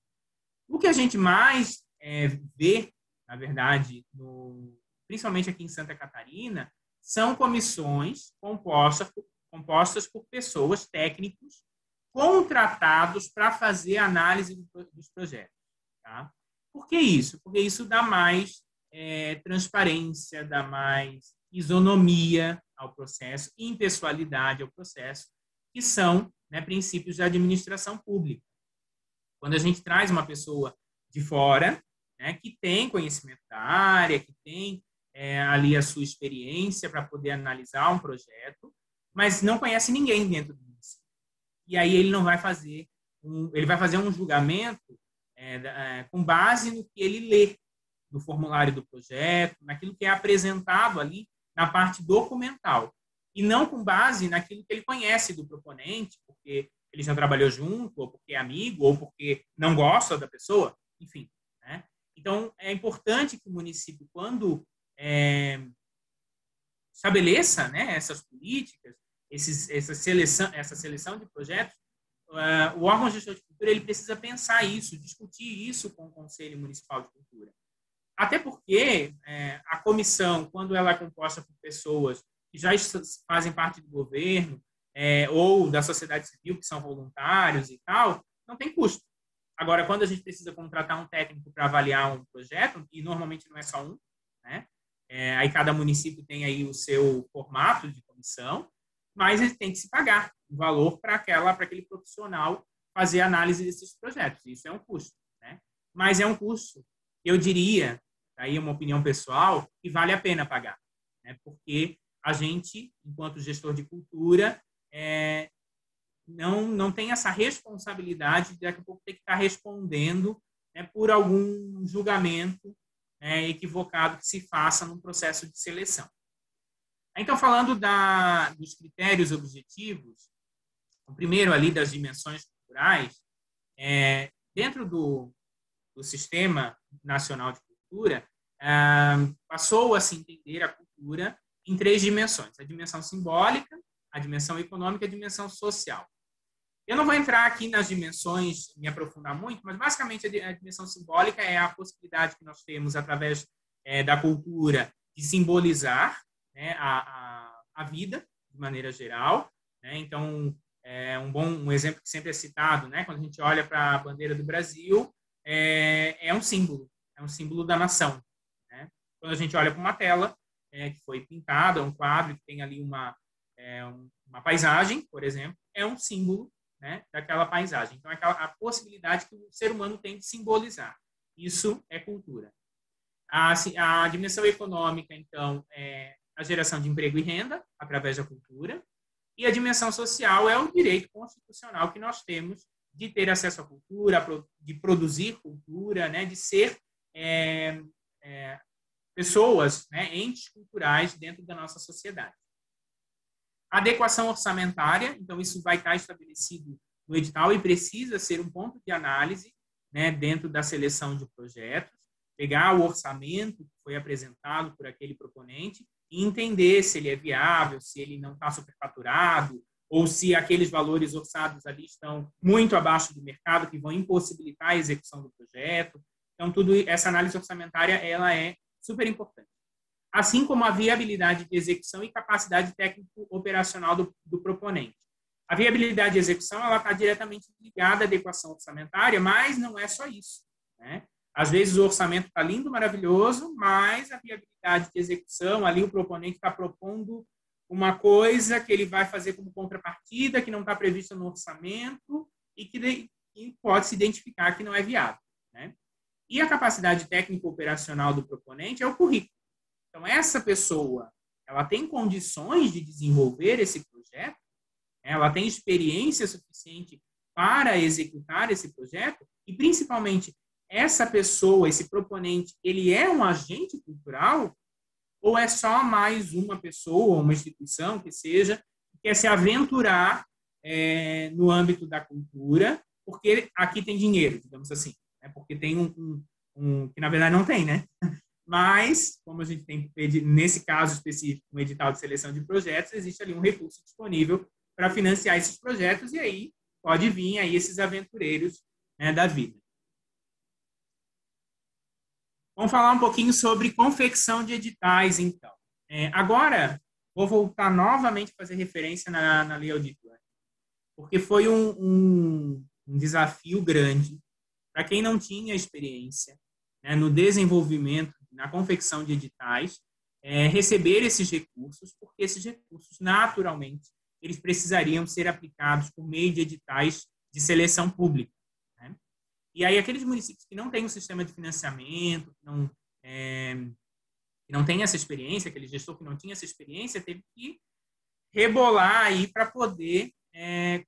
O que a gente mais vê, na verdade, principalmente aqui em Santa Catarina, são comissões compostas por pessoas, técnicos, contratados para fazer a análise dos projetos. Tá? Por que isso? Porque isso dá mais transparência, dá mais isonomia ao processo, impessoalidade ao processo, que são, né, princípios da administração pública. Quando a gente traz uma pessoa de fora, né, que tem conhecimento da área, que tem ali a sua experiência para poder analisar um projeto, mas não conhece ninguém dentro do município. E aí ele não vai fazer ele vai fazer um julgamento com base no que ele lê no formulário do projeto, naquilo que é apresentado ali na parte documental, e não com base naquilo que ele conhece do proponente, porque ele já trabalhou junto, ou porque é amigo, ou porque não gosta da pessoa, enfim. Né? Então, é importante que o município, quando estabeleça, né, essas políticas, essa seleção de projetos, o órgão gestor de cultura ele precisa pensar isso, discutir isso com o Conselho Municipal de Cultura. Até porque a comissão, quando ela é composta por pessoas que já fazem parte do governo ou da sociedade civil, que são voluntários e tal, não tem custo. Agora, quando a gente precisa contratar um técnico para avaliar um projeto, e normalmente não é só um, né? Aí cada município tem aí o seu formato de comissão, mas ele tem que se pagar um valor para aquele profissional fazer a análise desses projetos. Isso é um custo, né? Mas é um custo, eu diria, aí é uma opinião pessoal, que vale a pena pagar, né? Porque a gente, enquanto gestor de cultura, não tem essa responsabilidade de daqui a pouco ter que estar respondendo, né, por algum julgamento equivocado que se faça no processo de seleção. Então, falando dos critérios objetivos, o primeiro ali das dimensões culturais, dentro do Sistema Nacional de Cultura, passou a se entender a cultura em 3 dimensões: a dimensão simbólica, a dimensão econômica e a dimensão social. Eu não vou entrar aqui nas dimensões, me aprofundar muito, mas basicamente a dimensão simbólica é a possibilidade que nós temos, através da cultura, de simbolizar, né, a vida, de maneira geral. Né? Então, um exemplo que sempre é citado, né, quando a gente olha para a bandeira do Brasil, é um símbolo da nação. Né? Quando a gente olha para uma tela que foi pintada, um quadro que tem ali uma paisagem, por exemplo, é um símbolo, né, daquela paisagem. Então, a possibilidade que o ser humano tem de simbolizar. Isso é cultura. A dimensão econômica, então, é a geração de emprego e renda através da cultura. E a dimensão social é o direito constitucional que nós temos de ter acesso à cultura, de produzir cultura, né, de ser pessoas, né, entes culturais dentro da nossa sociedade. Adequação orçamentária, então isso vai estar estabelecido no edital e precisa ser um ponto de análise, né, dentro da seleção de projetos, pegar o orçamento que foi apresentado por aquele proponente e entender se ele é viável, se ele não está superfaturado, ou se aqueles valores orçados ali estão muito abaixo do mercado, que vão impossibilitar a execução do projeto. Então, essa análise orçamentária ela é super importante. Assim como a viabilidade de execução e capacidade técnico-operacional do proponente. A viabilidade de execução ela está diretamente ligada à adequação orçamentária, mas não é só isso, né? Às vezes o orçamento está lindo, maravilhoso, mas a viabilidade de execução, ali o proponente está propondo uma coisa que ele vai fazer como contrapartida, que não está prevista no orçamento e que pode se identificar que não é viável, né? E a capacidade técnico-operacional do proponente é o currículo. Então, essa pessoa, ela tem condições de desenvolver esse projeto, ela tem experiência suficiente para executar esse projeto e, principalmente, essa pessoa, esse proponente, ele é um agente cultural ou é só mais uma pessoa, uma instituição que seja, que quer se aventurar no âmbito da cultura, porque aqui tem dinheiro, digamos assim, né? Porque tem que na verdade não tem, né? Mas, como a gente tem, nesse caso específico, um edital de seleção de projetos, existe ali um recurso disponível para financiar esses projetos e aí pode vir aí esses aventureiros, né, da vida. Vamos falar um pouquinho sobre confecção de editais, então. Agora, vou voltar novamente a fazer referência na Lei Auditor, porque foi um desafio grande para quem não tinha experiência, né, no desenvolvimento, na confecção de editais, receber esses recursos, porque esses recursos, naturalmente, eles precisariam ser aplicados por meio de editais de seleção pública, né? E aí, aqueles municípios que não têm um sistema de financiamento, que não tem essa experiência, aquele gestor que não tinha essa experiência, teve que rebolar aí para poder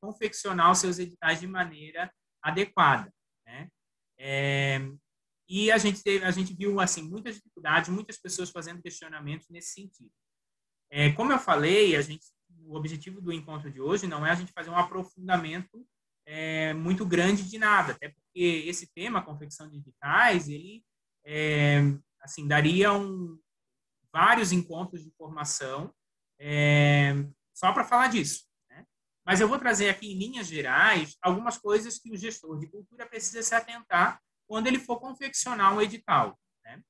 confeccionar os seus editais de maneira adequada, né? E a gente viu assim muitas dificuldades, muitas pessoas fazendo questionamentos nesse sentido. Como eu falei, o objetivo do encontro de hoje não é a gente fazer um aprofundamento muito grande de nada, até porque esse tema, confecção de editais, ele assim daria vários encontros de formação só para falar disso, né? Mas eu vou trazer aqui em linhas gerais algumas coisas que o gestor de cultura precisa se atentar quando ele for confeccionar um edital, né?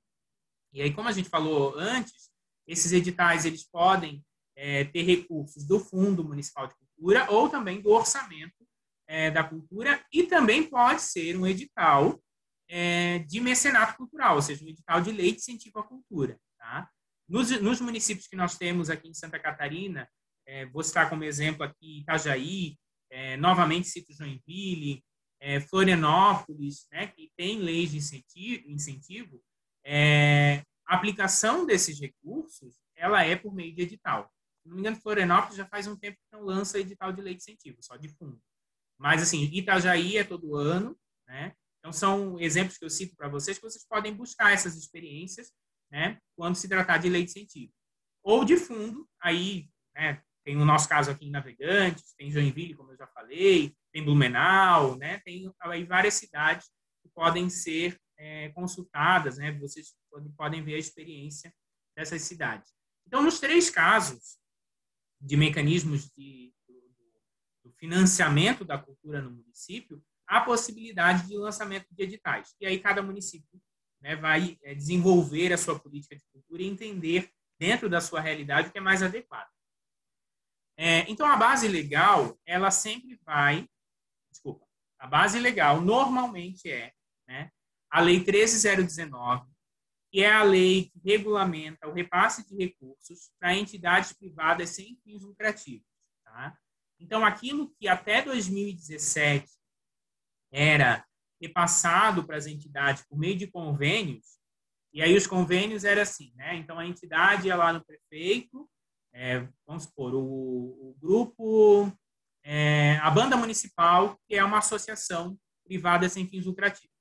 E aí, como a gente falou antes, esses editais eles podem ter recursos do Fundo Municipal de Cultura ou também do orçamento da cultura e também pode ser um edital de mecenato cultural, ou seja, um edital de lei de incentivo à cultura, tá? Nos municípios que nós temos aqui em Santa Catarina, vou citar como exemplo aqui Itajaí, novamente cito Joinville, Florianópolis, né, que tem leis de incentivo, a aplicação desses recursos ela é por meio de edital. Se não me engano, Florianópolis já faz um tempo que não lança edital de lei de incentivo, só de fundo. Mas, assim, Itajaí é todo ano, né? Então, são exemplos que eu cito para vocês, que vocês podem buscar essas experiências, né, quando se tratar de lei de incentivo. Ou de fundo, aí, né, tem o nosso caso aqui em Navegantes, tem Joinville, como eu já falei, tem Blumenau, né, tem aí várias cidades que podem ser consultadas, né, vocês podem ver a experiência dessas cidades. Então, nos três casos de mecanismos do financiamento da cultura no município, há possibilidade de lançamento de editais. E aí cada município, né, vai desenvolver a sua política de cultura e entender dentro da sua realidade o que é mais adequado. Então, a base legal, ela sempre a base legal normalmente né, a Lei 13.019, que é a lei que regulamenta o repasse de recursos para entidades privadas sem fins lucrativos, tá? Então, aquilo que até 2017 era repassado para as entidades por meio de convênios, e aí os convênios eram assim, né? Então, a entidade ia lá no prefeito, vamos supor, o grupo, a banda municipal, que é uma associação privada sem fins lucrativos.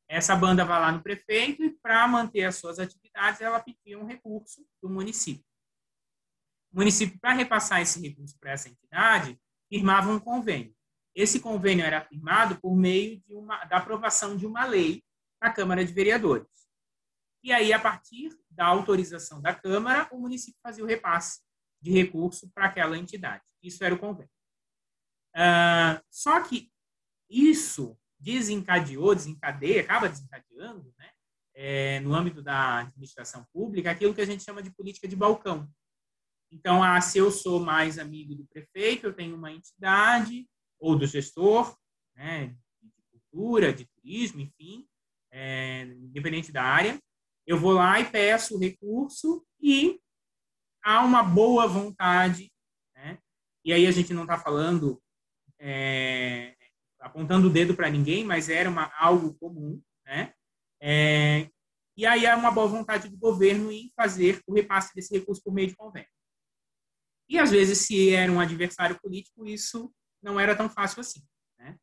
Essa banda vai lá no prefeito e, para manter as suas atividades, ela pedia um recurso do município. O município, para repassar esse recurso para essa entidade, firmava um convênio. Esse convênio era firmado por meio da aprovação de uma lei na Câmara de Vereadores. E aí, a partir da autorização da Câmara, o município fazia o repasse de recurso para aquela entidade. Isso era o convênio. Só que isso acaba desencadeando, né, no âmbito da administração pública, aquilo que a gente chama de política de balcão. Então, se eu sou mais amigo do prefeito, eu tenho uma entidade, ou do gestor, né, de cultura, de turismo, enfim, independente da área, eu vou lá e peço o recurso e há uma boa vontade, né? E aí a gente não está falando apontando o dedo para ninguém, mas era algo comum, né? E aí há uma boa vontade do governo em fazer o repasse desse recurso por meio de convênio. E às vezes, se era um adversário político, isso não era tão fácil assim, né?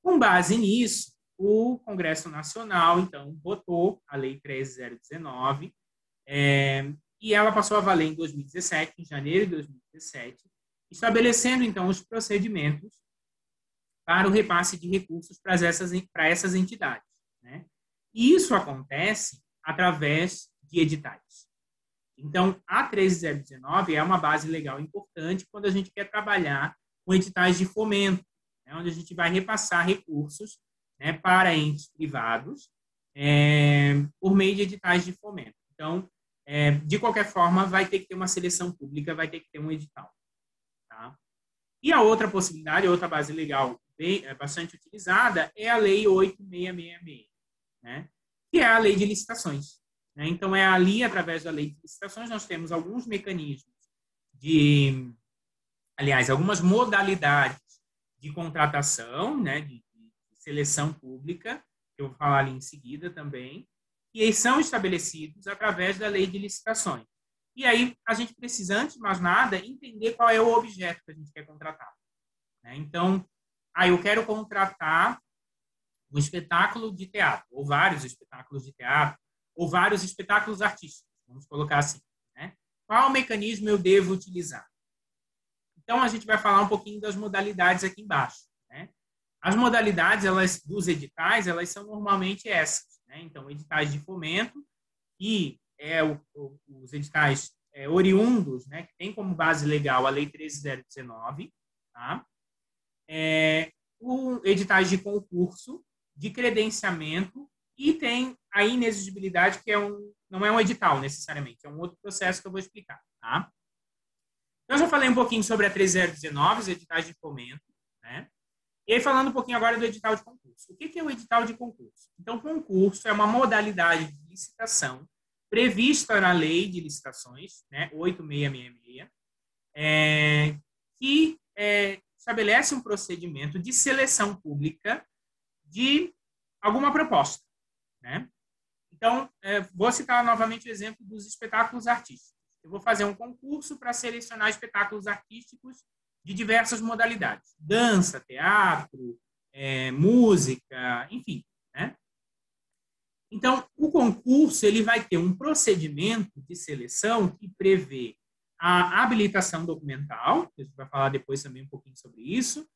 Com base nisso, o Congresso Nacional, então, votou a Lei 13.019, e ela passou a valer em 2017, em janeiro de 2017, estabelecendo, então, os procedimentos para o repasse de recursos para essas entidades, né? E isso acontece através de editais. Então, a 13.019 é uma base legal importante quando a gente quer trabalhar com editais de fomento, né, onde a gente vai repassar recursos, né, para entes privados por meio de editais de fomento. Então, de qualquer forma, vai ter que ter uma seleção pública, vai ter que ter um edital. Tá? E a outra possibilidade, a outra base legal bastante utilizada é a Lei 8.666, né, que é a Lei de Licitações. Né? Então, ali, através da Lei de Licitações, nós temos alguns mecanismos algumas modalidades de contratação, né, de seleção pública, que eu vou falar ali em seguida também, e são estabelecidos através da Lei de Licitações. E aí, a gente precisa, antes de mais nada, entender qual é o objeto que a gente quer contratar. Né? Então, eu quero contratar um espetáculo de teatro, ou vários espetáculos de teatro, ou vários espetáculos artísticos, vamos colocar assim. Né? Qual mecanismo eu devo utilizar? Então, a gente vai falar um pouquinho das modalidades aqui embaixo. Né? As modalidades dos editais, elas são normalmente essas. Né? Então, editais de fomento, que os editais oriundos, né, que tem como base legal a Lei 13.019, tá? Editais de concurso, de credenciamento, e tem a inexigibilidade, que não é um edital necessariamente, é um outro processo que eu vou explicar. Tá? Então, eu já falei um pouquinho sobre a 13.019, os editais de fomento, né? E aí, falando um pouquinho agora do edital de concurso. O que é o edital de concurso? Então, concurso é uma modalidade de licitação prevista na Lei de Licitações, né, 8.666, que estabelece um procedimento de seleção pública de alguma proposta. Né? Então, vou citar novamente o exemplo dos espetáculos artísticos. Eu vou fazer um concurso para selecionar espetáculos artísticos de diversas modalidades. Dança, teatro, música, enfim. Né? Então, o concurso ele vai ter um procedimento de seleção que prevê a habilitação documental, que a gente vai falar depois também um pouquinho sobre isso,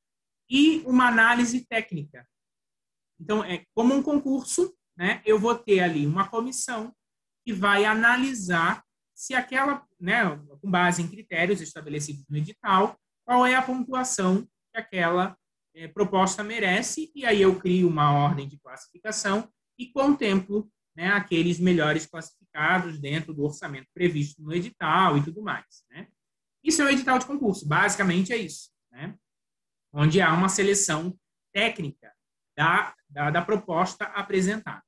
e uma análise técnica. Então, como um concurso, né, eu vou ter ali uma comissão que vai analisar se aquela, né, com base em critérios estabelecidos no edital, qual é a pontuação que aquela proposta merece, e aí eu crio uma ordem de classificação e contemplo, né, aqueles melhores classificados dentro do orçamento previsto no edital e tudo mais. Né? Isso é o edital de concurso, basicamente é isso, né? Onde há uma seleção técnica da proposta apresentada.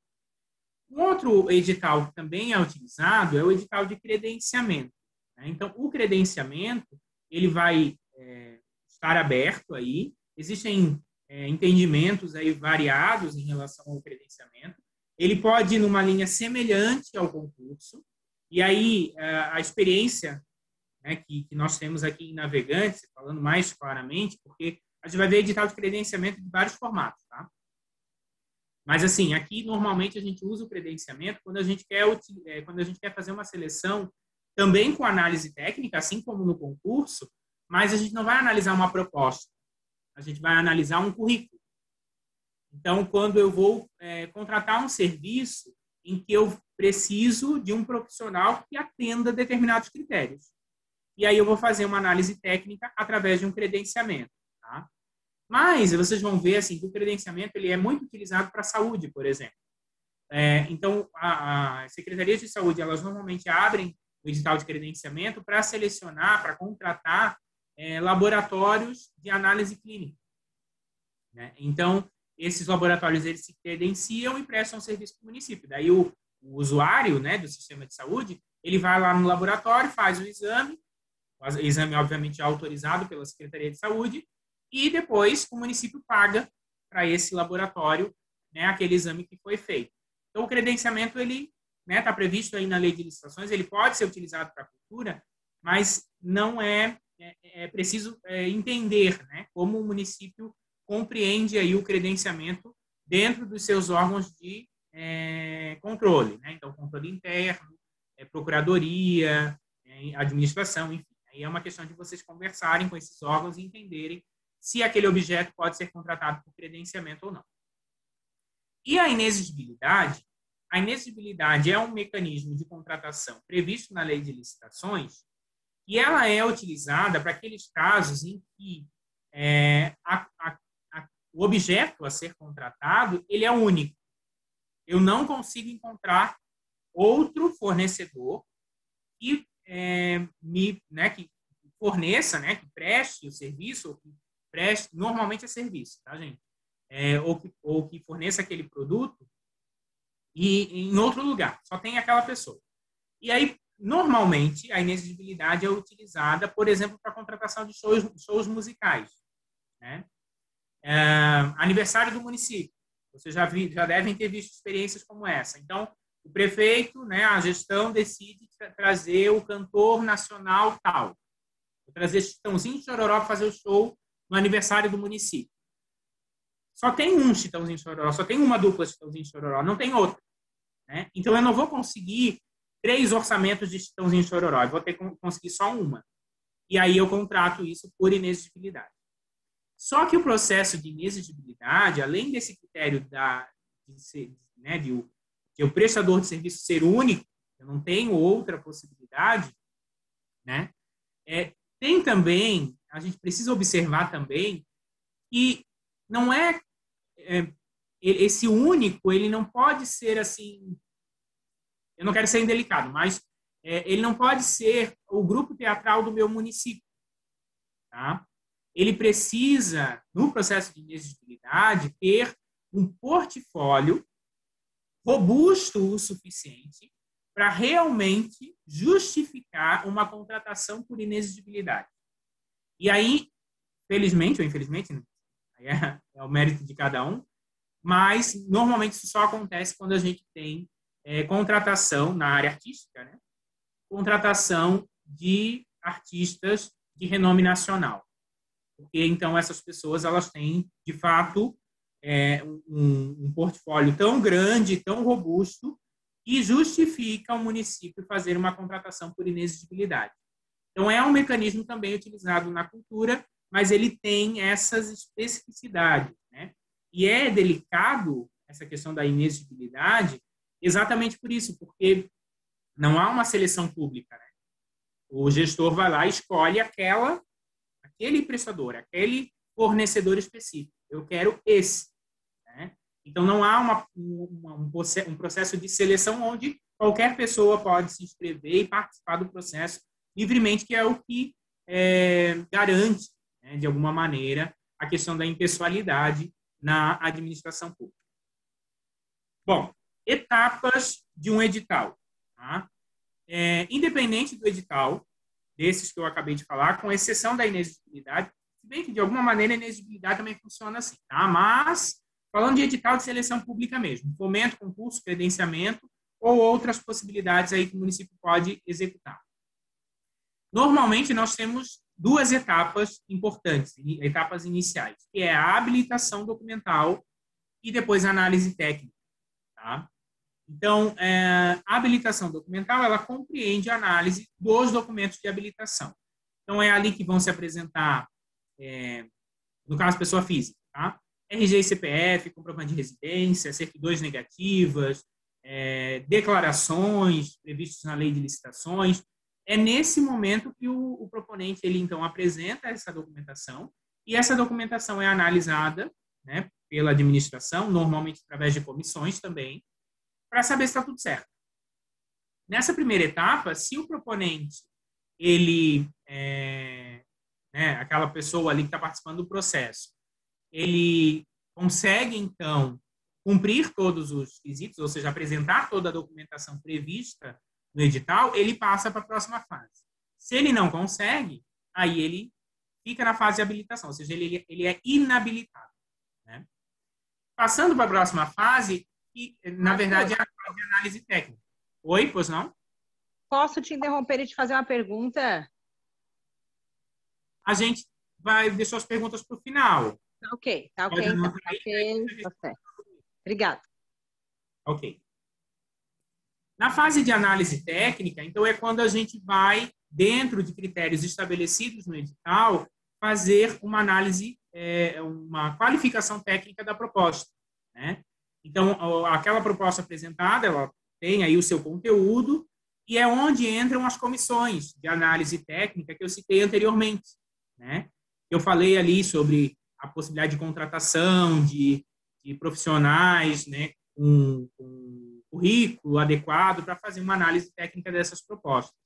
Um outro edital que também é utilizado é o edital de credenciamento. Né? Então, o credenciamento ele vai estar aberto aí. Existem entendimentos aí variados em relação ao credenciamento. Ele pode ir numa linha semelhante ao concurso. E aí, a experiência, né, que nós temos aqui em Navegantes, falando mais claramente, porque a gente vai ver edital de credenciamento de vários formatos, tá? Mas, assim, aqui, normalmente, a gente usa o credenciamento quando a gente quer fazer uma seleção também com análise técnica, assim como no concurso, mas a gente não vai analisar uma proposta. A gente vai analisar um currículo. Então, quando eu vou contratar um serviço em que eu preciso de um profissional que atenda determinados critérios. E aí eu vou fazer uma análise técnica através de um credenciamento. Tá? Mas vocês vão ver assim, que o credenciamento ele é muito utilizado para a saúde, por exemplo. Então, as secretarias de saúde, elas normalmente abrem o edital de credenciamento para selecionar, para contratar laboratórios de análise clínica. Né? Então, esses laboratórios eles se credenciam e prestam serviço para o município. Daí, o usuário, né, do sistema de saúde, ele vai lá no laboratório, faz o exame, obviamente, é autorizado pela Secretaria de Saúde, e depois o município paga para esse laboratório, né, aquele exame que foi feito. Então, o credenciamento, ele está previsto aí na lei de licitações, ele pode ser utilizado para a cultura, mas não é preciso entender, né, como o município compreende aí o credenciamento dentro dos seus órgãos de controle. Né? Então, controle interno, procuradoria, administração, enfim. Aí é uma questão de vocês conversarem com esses órgãos e entenderem se aquele objeto pode ser contratado por credenciamento ou não. E a inexigibilidade? A inexigibilidade é um mecanismo de contratação previsto na lei de licitações e ela é utilizada para aqueles casos em que o objeto a ser contratado ele é único. Eu não consigo encontrar outro fornecedor que que forneça, né, que preste o serviço, ou que preste, normalmente é serviço, tá, gente? Ou que forneça aquele produto e em outro lugar, só tem aquela pessoa. E aí, normalmente, a inexigibilidade é utilizada, por exemplo, para a contratação de shows musicais. Né? Aniversário do município. Vocês já devem ter visto experiências como essa. Então, o prefeito, né, a gestão decide trazer o cantor nacional tal. Vou trazer Chitãozinho e Chororó para fazer o show no aniversário do município. Só tem um Chitãozinho e Chororó, só tem uma dupla Chitãozinho e Chororó, não tem outra. Né? Então, eu não vou conseguir 3 orçamentos de Chitãozinho e Chororó, eu vou ter que conseguir só uma. E aí eu contrato isso por inexigibilidade. Só que o processo de inexigibilidade, além desse critério de o prestador de serviço ser único, eu não tenho outra possibilidade, né? Tem também, a gente precisa observar também que não esse único, ele não pode ser assim, eu não quero ser indelicado, mas ele não pode ser o grupo teatral do meu município, tá? Ele precisa, no processo de inexigibilidade, ter um portfólio robusto o suficiente para realmente justificar uma contratação por inexigibilidade. E aí, felizmente ou infelizmente, aí é o mérito de cada um, mas normalmente isso só acontece quando a gente tem contratação na área artística, né? Contratação de artistas de renome nacional. Porque, então, essas pessoas elas têm, de fato, um portfólio tão grande, tão robusto, que justifica o município fazer uma contratação por inexigibilidade. Então, é um mecanismo também utilizado na cultura, mas ele tem essas especificidades. Né? E é delicado essa questão da inexigibilidade exatamente por isso, porque não há uma seleção pública. Né? O gestor vai lá e escolhe aquele prestador, aquele fornecedor específico. Eu quero esse. Né? Então, não há um processo de seleção onde qualquer pessoa pode se inscrever e participar do processo livremente, que é o que garante, né, de alguma maneira, a questão da impessoalidade na administração pública. Bom, etapas de um edital. Tá? Independente do edital, desses que eu acabei de falar, com exceção da inexigibilidade, se bem que, de alguma maneira, a inexigibilidade também funciona assim. Tá? Mas, falando de edital de seleção pública mesmo, fomento, concurso, credenciamento ou outras possibilidades aí que o município pode executar. Normalmente, nós temos 2 etapas importantes, etapas iniciais, que é a habilitação documental e depois a análise técnica. Tá? Então, a habilitação documental, ela compreende a análise dos documentos de habilitação. Então, é ali que vão se apresentar, no caso, pessoa física, tá? RG e CPF, comprovante de residência, certidões negativas, declarações previstas na lei de licitações. É nesse momento que o proponente ele então apresenta essa documentação e essa documentação é analisada, né, pela administração, normalmente através de comissões também, para saber se está tudo certo. Nessa primeira etapa, se o proponente ele né, aquela pessoa ali que está participando do processo, ele consegue então cumprir todos os quesitos, ou seja, apresentar toda a documentação prevista no edital, ele passa para a próxima fase. Se ele não consegue, aí ele fica na fase de habilitação, ou seja, ele é inabilitado. Né? Passando para a próxima fase, que, na verdade, é a fase de análise técnica. Oi, pois não? Posso te interromper e te fazer uma pergunta? A gente vai deixar as perguntas para o final. Tá ok, então. Tá certo. Obrigada. Ok. Na fase de análise técnica, então, é quando a gente vai, dentro de critérios estabelecidos no edital, fazer uma análise, uma qualificação técnica da proposta. Né? Então, aquela proposta apresentada, ela tem aí o seu conteúdo, e é onde entram as comissões de análise técnica que eu citei anteriormente. Né? Eu falei ali sobre a possibilidade de contratação de profissionais, né, com currículo adequado para fazer uma análise técnica dessas propostas.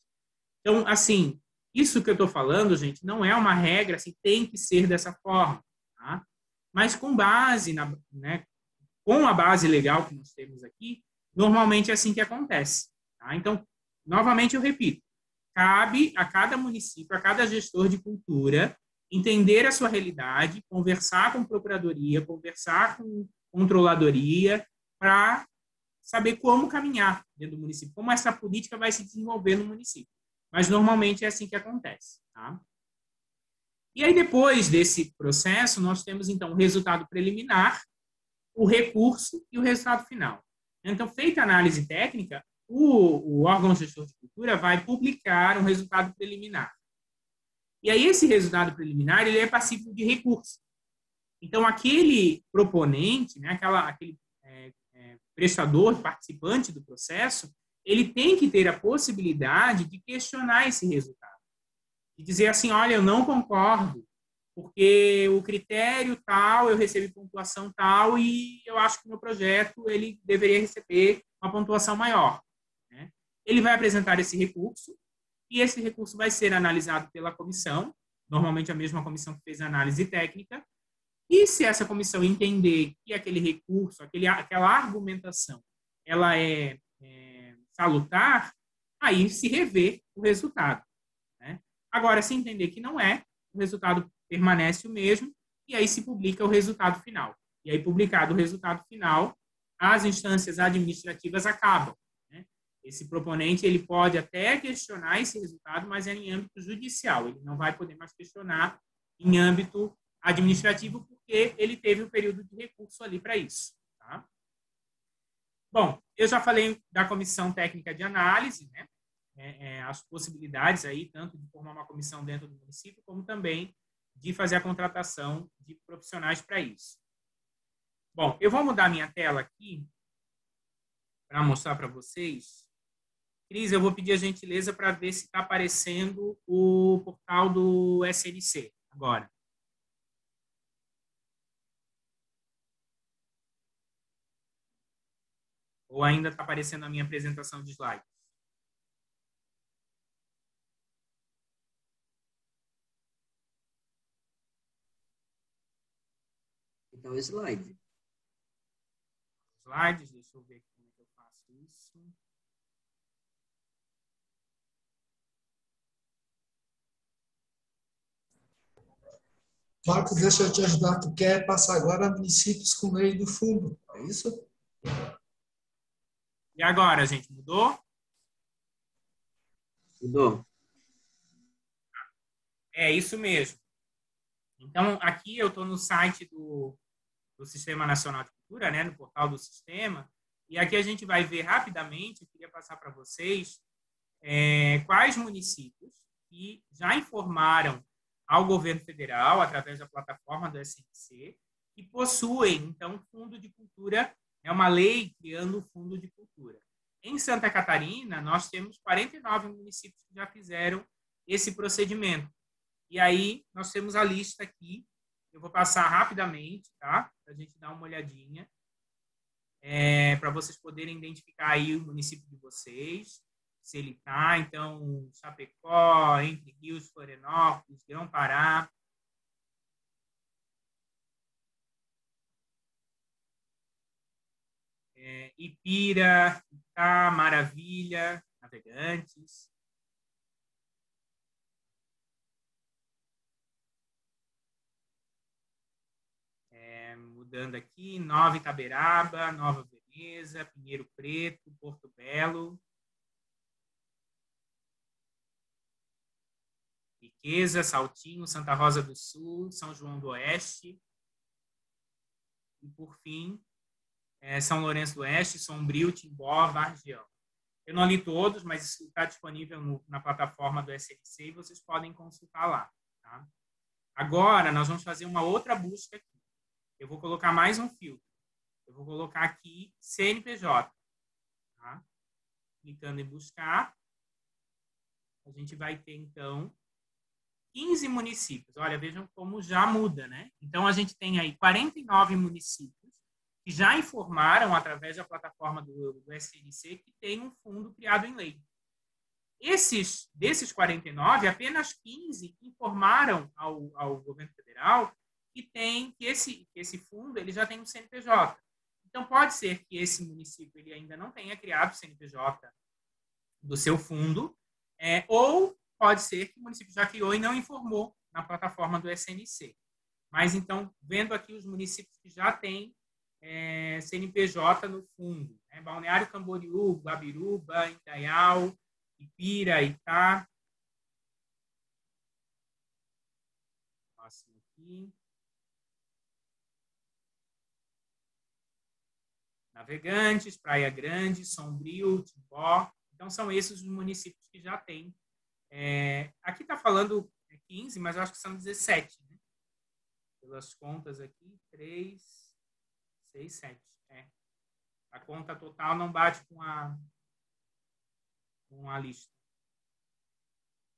Então, assim, isso que eu estou falando, gente, não é uma regra, assim, tem que ser dessa forma, tá? Mas com base, né, com a base legal que nós temos aqui, normalmente é assim que acontece. Tá? Então, novamente eu repito, cabe a cada município, a cada gestor de cultura, entender a sua realidade, conversar com procuradoria, conversar com controladoria, para saber como caminhar dentro do município, como essa política vai se desenvolver no município. Mas, normalmente, é assim que acontece. Tá? E aí, depois desse processo, nós temos, então, o resultado preliminar, o recurso e o resultado final. Então, feita a análise técnica, o órgão gestor de cultura vai publicar um resultado preliminar. E aí, esse resultado preliminar ele é passível de recurso. Então, aquele proponente, né, aquele prestador, participante do processo, ele tem que ter a possibilidade de questionar esse resultado. De dizer assim, olha, eu não concordo, porque o critério tal, eu recebi pontuação tal, e eu acho que o meu projeto ele deveria receber uma pontuação maior. Né? Ele vai apresentar esse recurso, e esse recurso vai ser analisado pela comissão, normalmente a mesma comissão que fez a análise técnica, e se essa comissão entender que aquele recurso, aquela argumentação, ela é salutar, aí se revê o resultado. Né? Agora, se entender que não é, o resultado permanece o mesmo, e aí se publica o resultado final. E aí, publicado o resultado final, as instâncias administrativas acabam. Né? Esse proponente ele pode até questionar esse resultado, mas é em âmbito judicial. Ele não vai poder mais questionar em âmbito administrativo, porque ele teve um período de recurso ali para isso. Tá? Bom, eu já falei da comissão técnica de análise, né? As possibilidades aí, tanto de formar uma comissão dentro do município, como também de fazer a contratação de profissionais para isso. Bom, eu vou mudar minha tela aqui para mostrar para vocês. Cris, eu vou pedir a gentileza para ver se está aparecendo o portal do SNC agora. Ou ainda está aparecendo a minha apresentação de slides? Então, slide. Slides, deixa eu ver como é que eu faço isso. Marcos, deixa eu te ajudar. Tu quer passar agora a municípios com lei do fundo, é isso? E agora, gente, mudou? Mudou. É isso mesmo. Então, aqui eu estou no site do Sistema Nacional de Cultura, né, no portal do Sistema, e aqui a gente vai ver rapidamente, eu queria passar para vocês, quais municípios que já informaram ao governo federal, através da plataforma do SNC, que possuem, então, fundo de cultura, é uma lei criando o fundo de cultura. Em Santa Catarina, nós temos 49 municípios que já fizeram esse procedimento. E aí, nós temos a lista aqui. Eu vou passar rapidamente, tá? Para a gente dar uma olhadinha. Para vocês poderem identificar aí o município de vocês, se ele está. Então, Chapecó, Entre Rios, Florianópolis, Grão-Pará. Ipira, Itá, Maravilha, Navegantes. Mudando aqui, Nova Itaberaba, Nova Veneza, Pinheiro Preto, Porto Belo. Riqueza, Saltinho, Santa Rosa do Sul, São João do Oeste. E, por fim, São Lourenço do Oeste, Sombrio, Timbó, Vargião. Eu não li todos, mas isso está disponível na plataforma do SNC e vocês podem consultar lá. Tá? Agora, nós vamos fazer uma outra busca aqui. Eu vou colocar mais um filtro. Eu vou colocar aqui CNPJ. Tá? Clicando em buscar, a gente vai ter, então, 15 municípios. Olha, vejam como já muda, né? Então, a gente tem aí 49 municípios que já informaram, através da plataforma do SNC, que tem um fundo criado em lei. Desses 49, apenas 15 informaram ao governo federal que esse fundo ele já tem um CNPJ. Então, pode ser que esse município ele ainda não tenha criado o CNPJ do seu fundo, ou pode ser que o município já criou e não informou na plataforma do SNC. Mas, então, vendo aqui os municípios que já têm CNPJ no fundo, né? Balneário Camboriú, Guabiruba, Indaial, Ipira, Itá. Próximo aqui. Navegantes, Praia Grande, Sombrio, Timbó. Então, são esses os municípios que já têm. Aqui está falando 15, mas eu acho que são 17. Né? Pelas contas aqui, 3, 6, 7. A conta total não bate com a lista.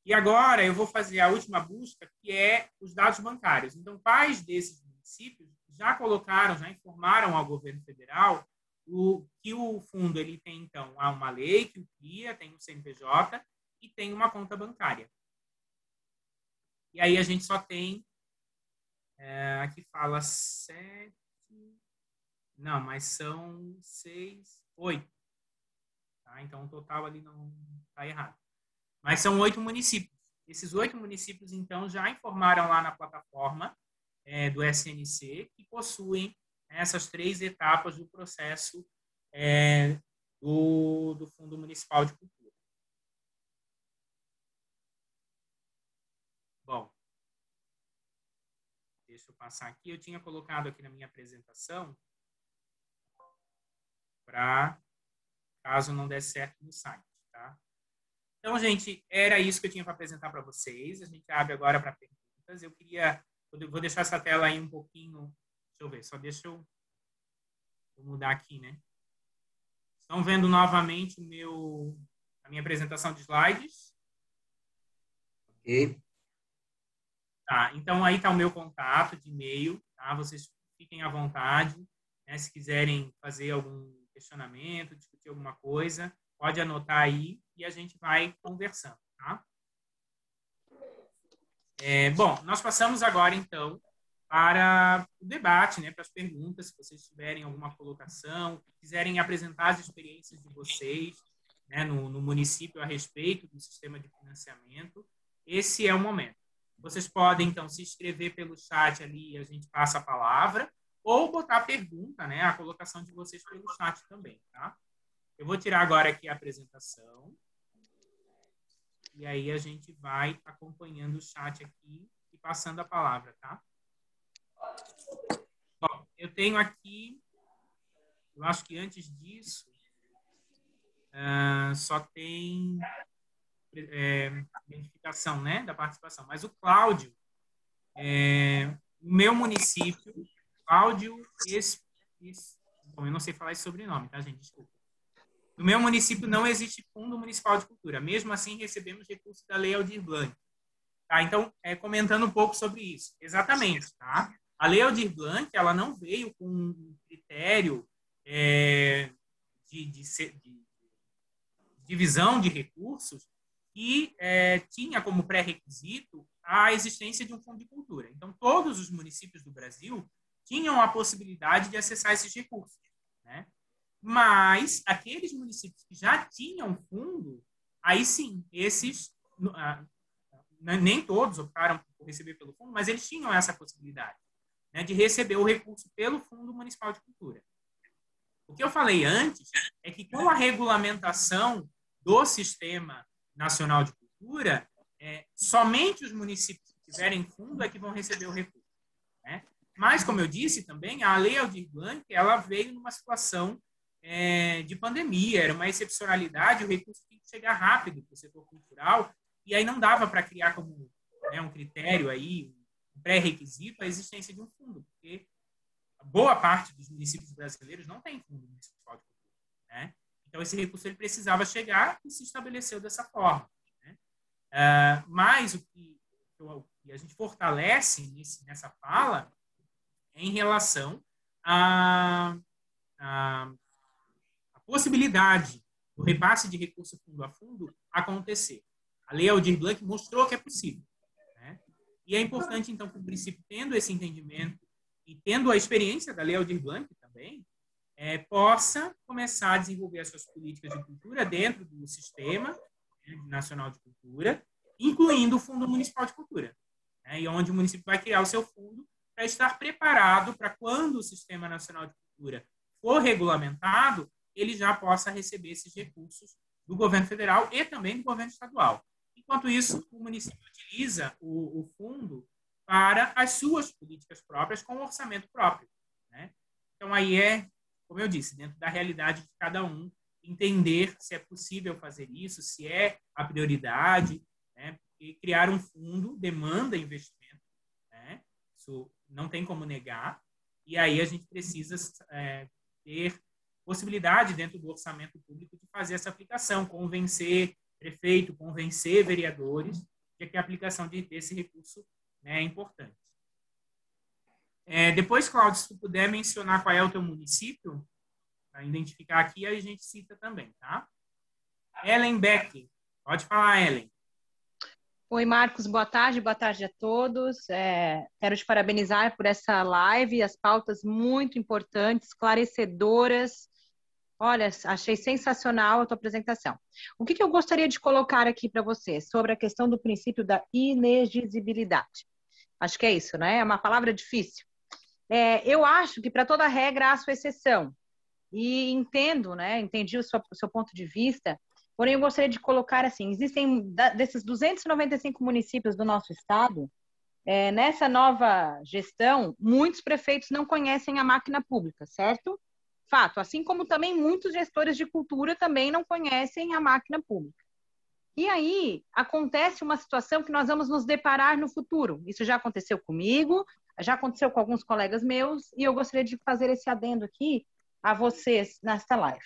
E agora eu vou fazer a última busca, que é os dados bancários. Então, quais desses municípios já colocaram, já informaram ao governo federal que o fundo ele tem, então, há uma lei que o cria, tem um CNPJ e tem uma conta bancária. E aí a gente só tem, aqui fala 7, não, mas são 6, 8. Tá? Então, o total ali não está errado. Mas são 8 municípios. Esses 8 municípios, então, já informaram lá na plataforma do SNC que possuem essas 3 etapas do processo do Fundo Municipal de Cultura. Bom, deixa eu passar aqui. Eu tinha colocado aqui na minha apresentação para caso não der certo no site, tá? Então, gente, era isso que eu tinha para apresentar para vocês. A gente abre agora para perguntas. Eu vou deixar essa tela aí um pouquinho. Deixa eu ver, só deixa eu mudar aqui, né? Estão vendo novamente a minha apresentação de slides? Ok. Tá, então aí está o meu contato de e-mail, tá? Vocês fiquem à vontade, né? Se quiserem fazer algum questionamento, discutir alguma coisa, pode anotar aí e a gente vai conversando, tá? Bom, nós passamos agora, então, para o debate, né? Para as perguntas, se vocês tiverem alguma colocação, quiserem apresentar as experiências de vocês, né, no município a respeito do sistema de financiamento, esse é o momento. Vocês podem, então, se inscrever pelo chat ali e a gente passa a palavra, ou botar a pergunta, né, a colocação de vocês pelo chat também, tá? Eu vou tirar agora aqui a apresentação. E aí a gente vai acompanhando o chat aqui e passando a palavra, tá? Bom, eu tenho aqui, eu acho que antes disso, só tem identificação, né, da participação. Mas o Cláudio, o meu município, Cláudio, bom, eu não sei falar esse sobrenome, tá, gente? Desculpa. No meu município não existe Fundo Municipal de Cultura. Mesmo assim, recebemos recursos da Lei Aldir Blanc. Tá? Então, comentando um pouco sobre isso. Exatamente. Tá? A Lei Aldir Blanc, ela não veio com um critério de divisão de recursos que tinha como pré-requisito a existência de um fundo de cultura. Então, todos os municípios do Brasil tinham a possibilidade de acessar esses recursos, né? Mas aqueles municípios que já tinham fundo, aí sim, esses, nem todos optaram por receber pelo fundo, mas eles tinham essa possibilidade, né, de receber o recurso pelo Fundo Municipal de Cultura. O que eu falei antes é que com a regulamentação do Sistema Nacional de Cultura, somente os municípios que tiverem fundo é que vão receber o recurso, né? Mas, como eu disse também, a Lei Aldir Blanc, ela veio numa situação de pandemia, era uma excepcionalidade, o recurso tinha que chegar rápido para o setor cultural, e aí não dava para criar como um critério, aí, um pré-requisito a existência de um fundo, porque boa parte dos municípios brasileiros não tem fundo municipal de cultura, né? Então, esse recurso ele precisava chegar e se estabeleceu dessa forma, né? Mas o que a gente fortalece nessa fala é em relação à possibilidade do repasse de recurso fundo a fundo acontecer. A Lei Aldir Blanc mostrou que é possível, né? E é importante, então, que o município, tendo esse entendimento e tendo a experiência da Lei Aldir Blanc também, possa começar a desenvolver as suas políticas de cultura dentro do Sistema Nacional de Cultura, incluindo o Fundo Municipal de Cultura, né? E onde o município vai criar o seu fundo para estar preparado para quando o Sistema Nacional de Cultura for regulamentado, ele já possa receber esses recursos do governo federal e também do governo estadual. Enquanto isso, o município utiliza o fundo para as suas políticas próprias com orçamento próprio, né? Então, aí como eu disse, dentro da realidade de cada um, entender se é possível fazer isso, se é a prioridade, né? Porque criar um fundo demanda investimento, né? Isso não tem como negar, e aí a gente precisa ter possibilidade dentro do orçamento público de fazer essa aplicação, convencer prefeito, convencer vereadores de que a aplicação desse recurso, né, é importante. Depois, Cláudio, se tu puder mencionar qual é o teu município, para identificar aqui, a gente cita também, tá? Ellen Beck. Pode falar, Ellen. Oi, Marcos, boa tarde a todos. Quero te parabenizar por essa live, as pautas muito importantes, esclarecedoras. Olha, achei sensacional a tua apresentação. O que eu gostaria de colocar aqui para você sobre a questão do princípio da inexigibilidade? Acho que é isso, né? É uma palavra difícil. Eu acho que para toda regra há a sua exceção. E entendo, né? Entendi o seu ponto de vista. Porém, eu gostaria de colocar assim, existem desses 295 municípios do nosso estado, nessa nova gestão, muitos prefeitos não conhecem a máquina pública, certo? Fato, assim como também muitos gestores de cultura também não conhecem a máquina pública. E aí, acontece uma situação que nós vamos nos deparar no futuro. Isso já aconteceu comigo, já aconteceu com alguns colegas meus, e eu gostaria de fazer esse adendo aqui a vocês nesta live.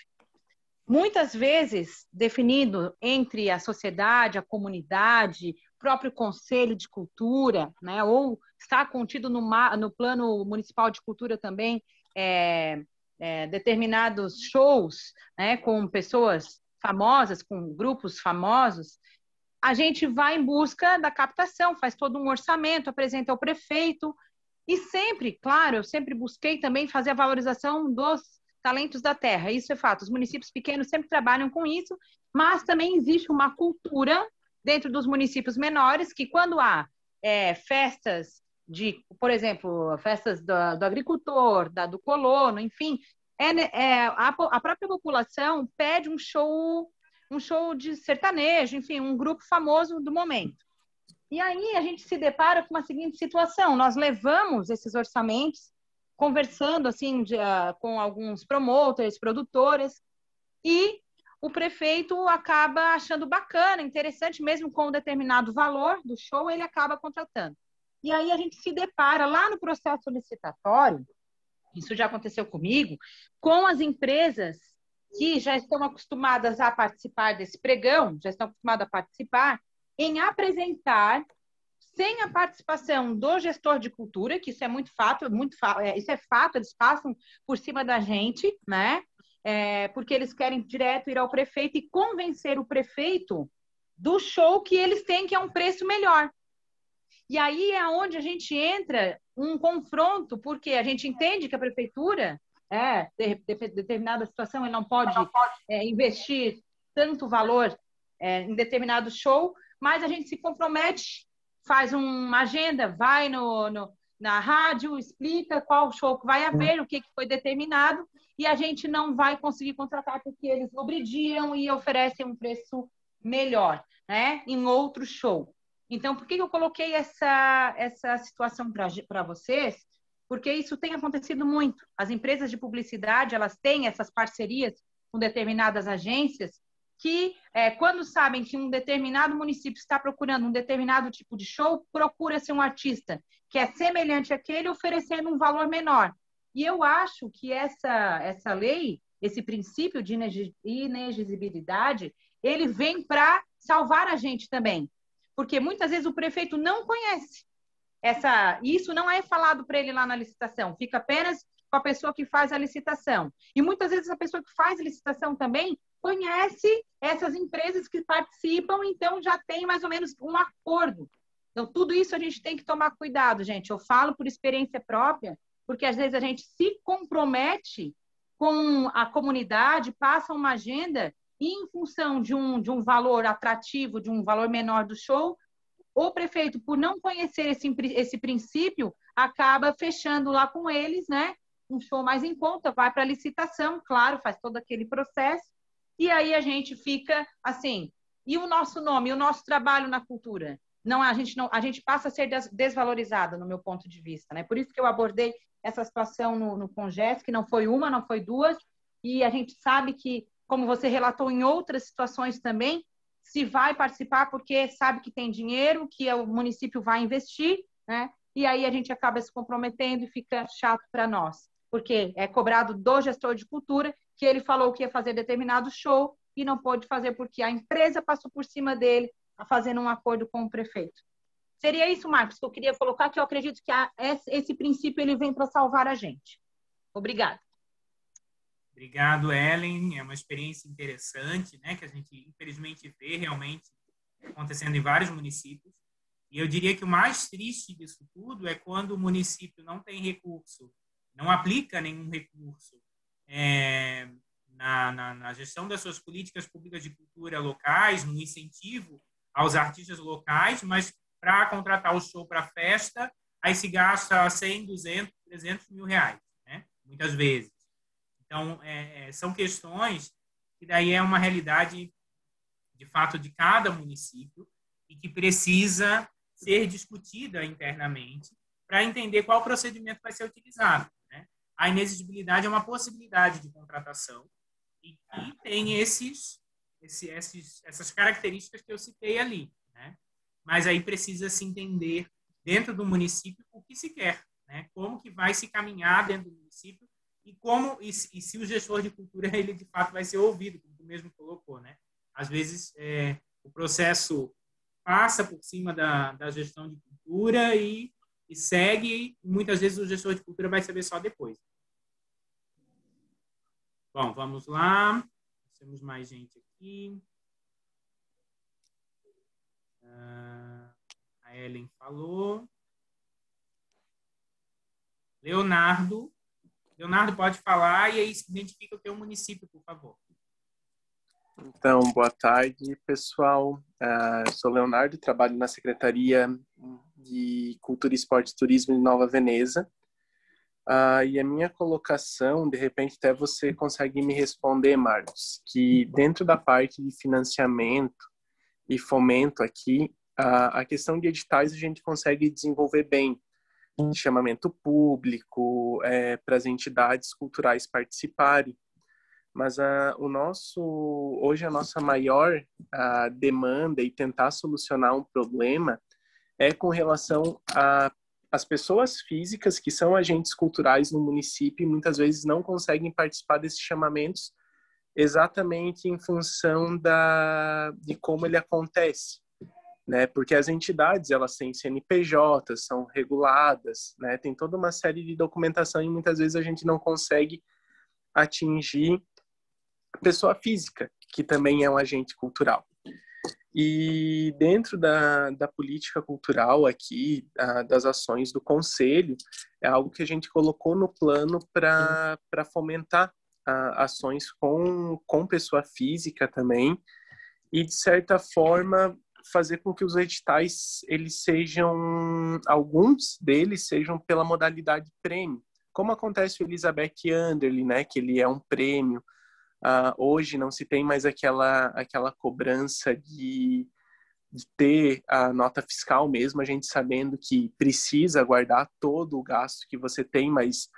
Muitas vezes, definido entre a sociedade, a comunidade, o próprio Conselho de Cultura, né, ou está contido no Plano Municipal de Cultura também, determinados shows, né, com pessoas famosas, com grupos famosos, a gente vai em busca da captação, faz todo um orçamento, apresenta ao prefeito, e sempre, claro, eu sempre busquei também fazer a valorização dos talentos da terra, isso é fato, os municípios pequenos sempre trabalham com isso, mas também existe uma cultura dentro dos municípios menores, que quando há festas por exemplo, festas do agricultor, do colono, enfim, a própria população pede um show de sertanejo, enfim, um grupo famoso do momento. E aí a gente se depara com uma seguinte situação, nós levamos esses orçamentos, conversando assim com alguns promoters, produtoras, e o prefeito acaba achando bacana, interessante, mesmo com um determinado valor do show, ele acaba contratando. E aí a gente se depara lá no processo licitatório, isso já aconteceu comigo, com as empresas que já estão acostumadas a participar desse pregão, já estão acostumadas a participar, em apresentar, sem a participação do gestor de cultura, que isso é muito fato, isso é fato, eles passam por cima da gente, né? Porque eles querem direto ir ao prefeito e convencer o prefeito do show que eles têm, que é um preço melhor. E aí é onde a gente entra um confronto, porque a gente entende que a prefeitura, determinada situação, ele não pode investir tanto valor em determinado show, mas a gente se compromete, faz uma agenda, vai na rádio, explica qual show que vai haver, o que foi determinado, e a gente não vai conseguir contratar porque eles lubridiam e oferecem um preço melhor, né, em outro show. Então, por que eu coloquei essa situação para vocês? Porque isso tem acontecido muito. As empresas de publicidade, elas têm essas parcerias com determinadas agências que, quando sabem que um determinado município está procurando um determinado tipo de show, procura-se um artista que é semelhante àquele, oferecendo um valor menor. E eu acho que essa lei, esse princípio de inexigibilidade, ele vem para salvar a gente também. Porque muitas vezes o prefeito não conhece e isso não é falado para ele lá na licitação, fica apenas com a pessoa que faz a licitação. E muitas vezes a pessoa que faz a licitação também conhece essas empresas que participam, então já tem mais ou menos um acordo. Então, tudo isso a gente tem que tomar cuidado, gente. Eu falo por experiência própria, porque às vezes a gente se compromete com a comunidade, passa uma agenda e em função de um valor atrativo, de um valor menor do show, o prefeito, por não conhecer esse princípio, acaba fechando lá com eles, né? Um show mais em conta, vai para a licitação, claro, faz todo aquele processo, e aí a gente fica assim, e o nosso nome, e o nosso trabalho na cultura? Não, a gente passa a ser desvalorizada, no meu ponto de vista, né? Por isso que eu abordei essa situação no Conges, que não foi uma, não foi duas, e a gente sabe que, como você relatou em outras situações também, se vai participar porque sabe que tem dinheiro, que o município vai investir, né? E aí a gente acaba se comprometendo e fica chato para nós, porque é cobrado do gestor de cultura que ele falou que ia fazer determinado show e não pôde fazer porque a empresa passou por cima dele fazendo um acordo com o prefeito. Seria isso, Marcos, que eu queria colocar, que eu acredito que esse princípio ele vem para salvar a gente. Obrigada. Obrigado, Ellen. É uma experiência interessante, né, que a gente, infelizmente, vê realmente acontecendo em vários municípios. E eu diria que o mais triste disso tudo é quando o município não tem recurso, não aplica nenhum recurso na gestão das suas políticas públicas de cultura locais, no incentivo aos artistas locais, mas para contratar o show para a festa, aí se gasta 100, 200, 300 mil reais, né, muitas vezes. Então, são questões que daí é uma realidade, de fato, de cada município e que precisa ser discutida internamente para entender qual procedimento vai ser utilizado, né? A inexigibilidade é uma possibilidade de contratação e tem essas características que eu citei ali, né? Mas aí precisa se entender dentro do município o que se quer, né? Como que vai se caminhar dentro do município e se o gestor de cultura ele de fato vai ser ouvido, como tu mesmo colocou, né? Às vezes o processo passa por cima da gestão de cultura e segue, e muitas vezes o gestor de cultura vai saber só depois. Bom, vamos lá. Temos mais gente aqui. A Ellen falou. Leonardo, pode falar e aí identifica o teu município, por favor. Então, boa tarde, pessoal. Sou Leonardo, trabalho na Secretaria de Cultura, Esporte e Turismo de Nova Veneza. E a minha colocação, de repente até você consegue me responder, Marcos, que dentro da parte de financiamento e fomento aqui, a questão de editais a gente consegue desenvolver bem. Chamamento público, para as entidades culturais participarem. Mas hoje a nossa maior demanda e tentar solucionar um problema é com relação às pessoas físicas que são agentes culturais no município e muitas vezes não conseguem participar desses chamamentos exatamente em função de como ele acontece, né? Porque as entidades, elas têm CNPJ, são reguladas, né? Tem toda uma série de documentação e muitas vezes a gente não consegue atingir a pessoa física, que também é um agente cultural. E dentro da política cultural aqui, das ações do Conselho, é algo que a gente colocou no plano para fomentar ações com pessoa física também, e de certa forma fazer com que os editais, eles sejam, alguns deles sejam pela modalidade prêmio, como acontece o Elizabeth Anderle, né, que ele é um prêmio. Hoje não se tem mais aquela cobrança de ter a nota fiscal mesmo, a gente sabendo que precisa guardar todo o gasto que você tem, mas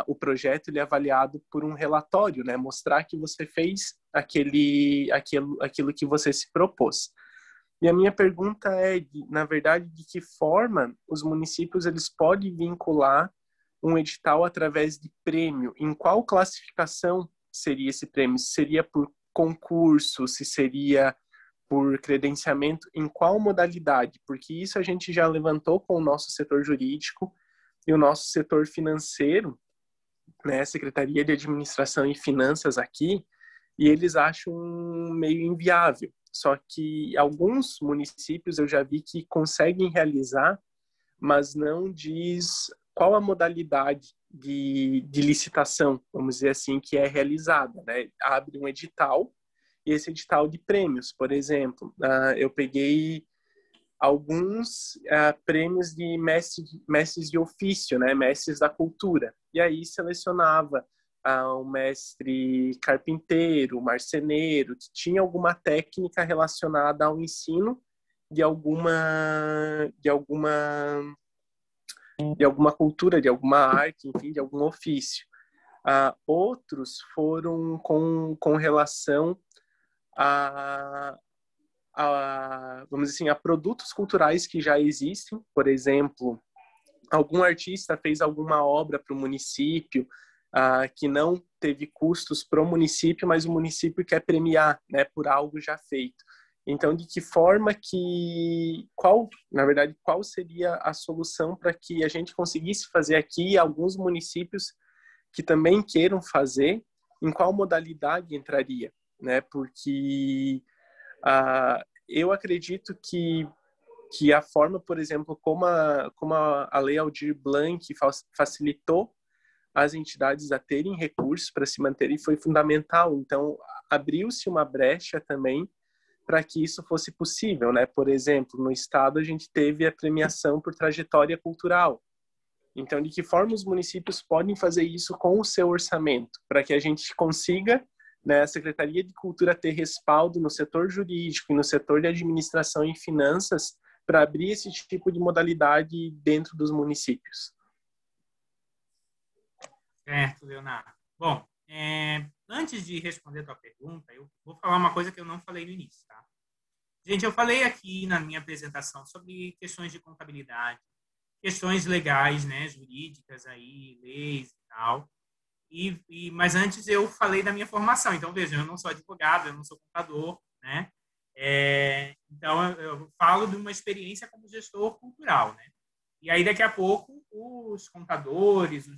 o projeto ele é avaliado por um relatório, né? Mostrar que você fez aquilo que você se propôs. E a minha pergunta é, na verdade, de que forma os municípios eles podem vincular um edital através de prêmio? Em qual classificação seria esse prêmio? Se seria por concurso, se seria por credenciamento, em qual modalidade? Porque isso a gente já levantou com o nosso setor jurídico e o nosso setor financeiro, né, Secretaria de Administração e Finanças aqui, e eles acham meio inviável. Só que alguns municípios eu já vi que conseguem realizar, mas não diz qual a modalidade de licitação, vamos dizer assim, que é realizada, né? Abre um edital, e esse edital de prêmios, por exemplo, eu peguei alguns prêmios de mestres de ofício, né? Mestres da cultura, e aí selecionava um mestre carpinteiro, marceneiro, que tinha alguma técnica relacionada ao ensino de alguma cultura, de alguma arte, enfim, de algum ofício. Outros foram com relação vamos dizer assim, a produtos culturais que já existem. Por exemplo, algum artista fez alguma obra para o município que não teve custos para o município, mas o município quer premiar, né, por algo já feito. Então, de que forma na verdade, qual seria a solução para que a gente conseguisse fazer aqui alguns municípios que também queiram fazer, em qual modalidade entraria, né? Porque eu acredito que a forma, por exemplo, como a Lei Aldir Blanc facilitou as entidades a terem recursos para se manterem foi fundamental. Então, abriu-se uma brecha também para que isso fosse possível, né? Por exemplo, no estado a gente teve a premiação por trajetória cultural. Então, de que forma os municípios podem fazer isso com o seu orçamento, para que a gente consiga, né, a Secretaria de Cultura ter respaldo no setor jurídico e no setor de administração e finanças para abrir esse tipo de modalidade dentro dos municípios. Certo, Leonardo. Bom, antes de responder a tua pergunta, eu vou falar uma coisa que eu não falei no início, tá? Gente, eu falei aqui na minha apresentação sobre questões de contabilidade, questões legais, né, jurídicas aí, leis e tal. Mas antes eu falei da minha formação. Então, veja, eu não sou advogado, eu não sou contador, né? Então, eu falo de uma experiência como gestor cultural, né? E aí, daqui a pouco, os contadores,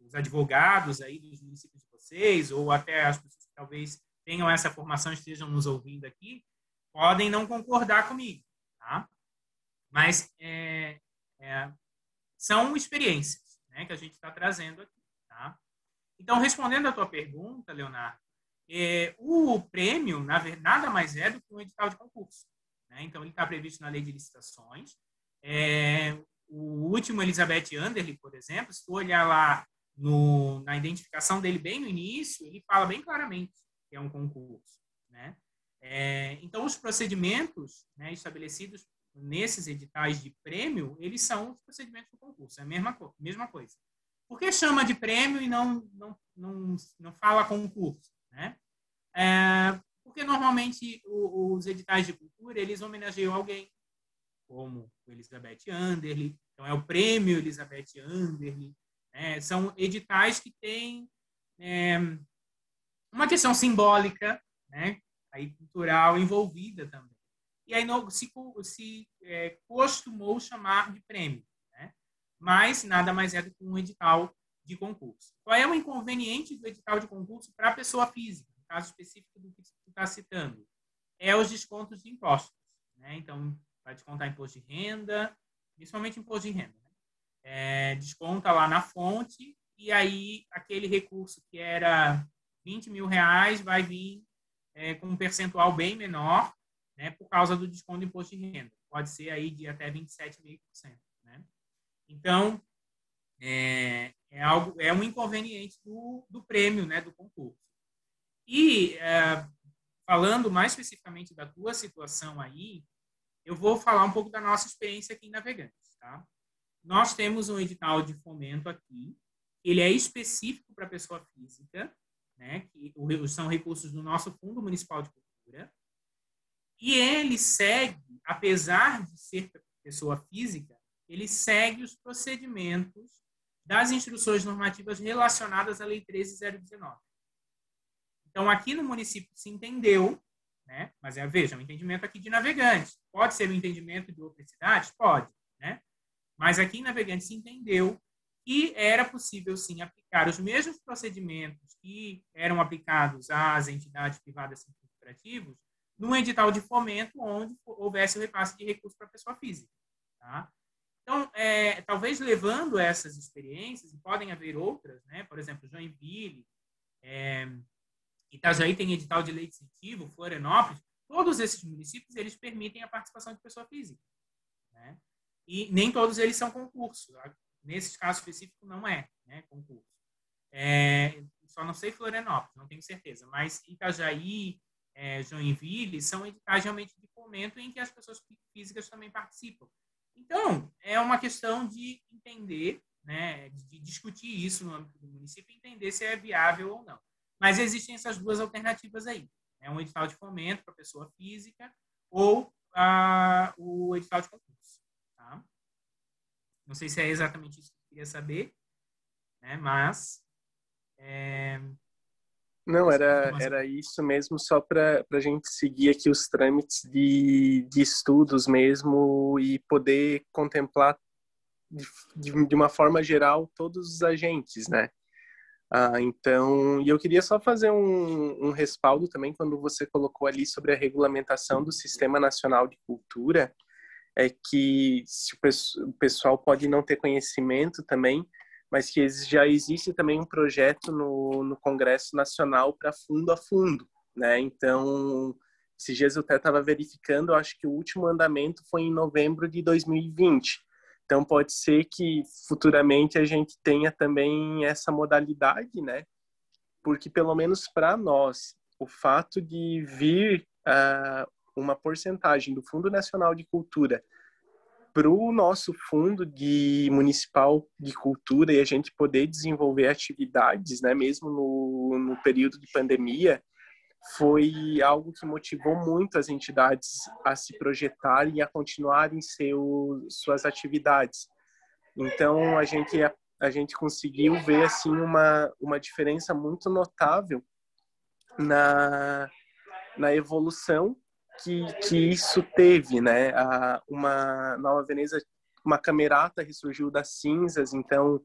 os advogados aí dos municípios de vocês, ou até as pessoas que talvez tenham essa formação e estejam nos ouvindo aqui, podem não concordar comigo, tá? Mas são experiências, né, que a gente está trazendo aqui, tá? Então, respondendo a tua pergunta, Leonardo, o prêmio, nada mais é do que um edital de concurso, né? Então, ele está previsto na lei de licitações. O último Elizabeth Anderle, por exemplo, se tu olhar lá na identificação dele bem no início, ele fala bem claramente que é um concurso, né? Então, os procedimentos, né, estabelecidos nesses editais de prêmio, eles são os procedimentos do concurso, é a mesma coisa. Por que chama de prêmio e não fala concurso, né? Porque normalmente os editais de cultura, eles homenageiam alguém, como o Elizabeth Anderle, então é o prêmio Elizabeth Anderle, né? São editais que têm uma questão simbólica, né, aí cultural envolvida também. E aí se costumou chamar de prêmio, né? Mas nada mais é do que um edital de concurso. Qual é o inconveniente do edital de concurso para a pessoa física, no caso específico do que você está citando? É os descontos de impostos, né? Então, vai descontar imposto de renda, principalmente imposto de renda, né? Desconta lá na fonte, e aí aquele recurso que era R$20 mil vai vir com um percentual bem menor, né, por causa do desconto do imposto de renda. Pode ser aí de até 27,5%. Né? Então, é um inconveniente do prêmio, né, do concurso. E, falando mais especificamente da tua situação aí, eu vou falar um pouco da nossa experiência aqui em Navegantes. Tá? Nós temos um edital de fomento aqui, ele é específico para a pessoa física, né, que são recursos do nosso Fundo Municipal de Cultura, e ele segue, apesar de ser pessoa física, ele segue os procedimentos das instruções normativas relacionadas à Lei 13.019. Então, aqui no município se entendeu, né, mas veja, um entendimento aqui de Navegantes. Pode ser um entendimento de outras cidades? Pode, né? Mas aqui em Navegantes se entendeu que era possível, sim, aplicar os mesmos procedimentos que eram aplicados às entidades privadas sem fins lucrativos num edital de fomento onde houvesse o repasse de recursos para a pessoa física. Tá? Então, talvez levando essas experiências, e podem haver outras, né? Por exemplo, Joinville, Itajaí tem edital de lei de incentivo, Florianópolis, todos esses municípios, eles permitem a participação de pessoa física. Né? E nem todos eles são concursos. Nesse caso específico, não é, né, concurso. Só não sei Florianópolis, não tenho certeza. Mas Itajaí, Joinville, são editais realmente de fomento em que as pessoas físicas também participam. Então, é uma questão de entender, né, de discutir isso no âmbito do município e entender se é viável ou não. Mas existem essas duas alternativas aí. Né, um edital de fomento para a pessoa física ou o edital de concurso. Tá? Não sei se é exatamente isso que eu queria saber, né? Mas... Não, era isso mesmo, só para a gente seguir aqui os trâmites de estudos mesmo e poder contemplar de uma forma geral todos os agentes, né? Então, e eu queria só fazer um respaldo também quando você colocou ali sobre a regulamentação do Sistema Nacional de Cultura, é que se o pessoal pode não ter conhecimento também, mas que já existe também um projeto no Congresso Nacional para fundo a fundo, né? Então, esses dias eu até estava verificando, eu acho que o último andamento foi em novembro de 2020. Então, pode ser que futuramente a gente tenha também essa modalidade, né? Porque, pelo menos para nós, o fato de vir uma porcentagem do Fundo Nacional de Cultura para o nosso fundo municipal de cultura e a gente poder desenvolver atividades, né, mesmo no período de pandemia, foi algo que motivou muito as entidades a se projetarem e a continuarem suas atividades. Então, a gente conseguiu ver assim uma diferença muito notável na evolução que isso teve, né? Uma Nova Veneza, uma camerata ressurgiu das cinzas, então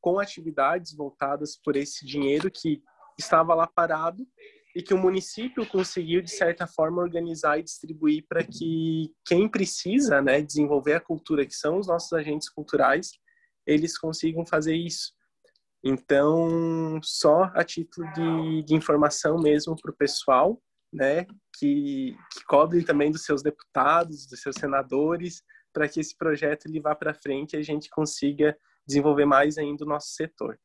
com atividades voltadas por esse dinheiro que estava lá parado e que o município conseguiu de certa forma organizar e distribuir para que quem precisa, né, desenvolver a cultura, que são os nossos agentes culturais, eles consigam fazer isso. Então, só a título de informação mesmo para o pessoal, né, que cobrem também dos seus deputados, dos seus senadores, para que esse projeto ele vá para frente e a gente consiga desenvolver mais ainda o nosso setor.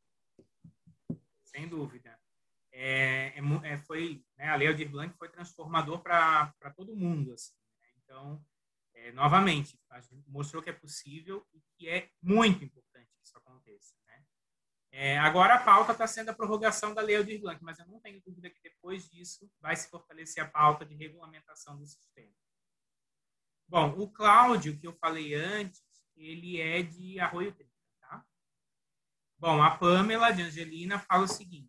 Sem dúvida. A Lei Aldir Blanc foi transformador para todo mundo. Assim, né? Então, novamente, mostrou que é possível e que é muito importante que isso aconteça. Né? Agora a pauta está sendo a prorrogação da Lei Aldir Blanc, mas eu não tenho dúvida que depois disso vai se fortalecer a pauta de regulamentação do sistema. Bom, o Cláudio, que eu falei antes, ele é de Arroio Trinta, tá? Bom, a Pamela de Angelina fala o seguinte: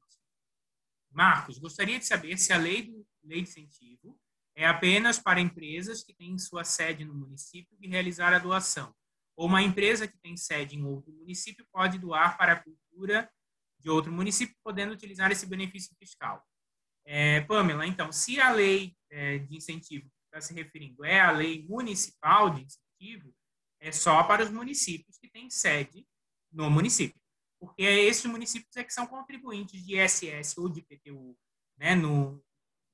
Marcos, gostaria de saber se a lei de incentivo é apenas para empresas que têm sua sede no município e realizar a doação, ou uma empresa que tem sede em outro município pode doar para a cultura de outro município, podendo utilizar esse benefício fiscal. Pamela, então, se a lei de incentivo que está se referindo é a lei municipal de incentivo, é só para os municípios que têm sede no município, porque esses municípios é que são contribuintes de ISS ou de IPTU, né,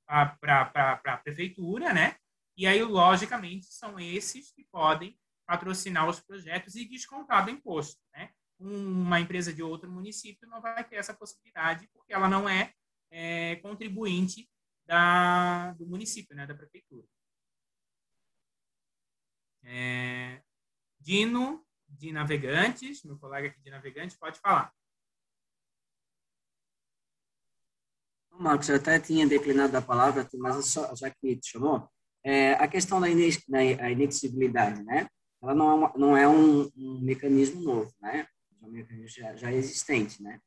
para a prefeitura, né? E aí, logicamente, são esses que podem patrocinar os projetos e descontar do imposto, né? Uma empresa de outro município não vai ter essa possibilidade, porque ela não é contribuinte do município, né, da prefeitura. Dino, de Navegantes, meu colega aqui de Navegantes, pode falar. Marcos, eu até tinha declinado a palavra, mas já que te chamou, a questão da inexigibilidade, né? Ela não é um mecanismo novo, né? É um mecanismo já existente, né?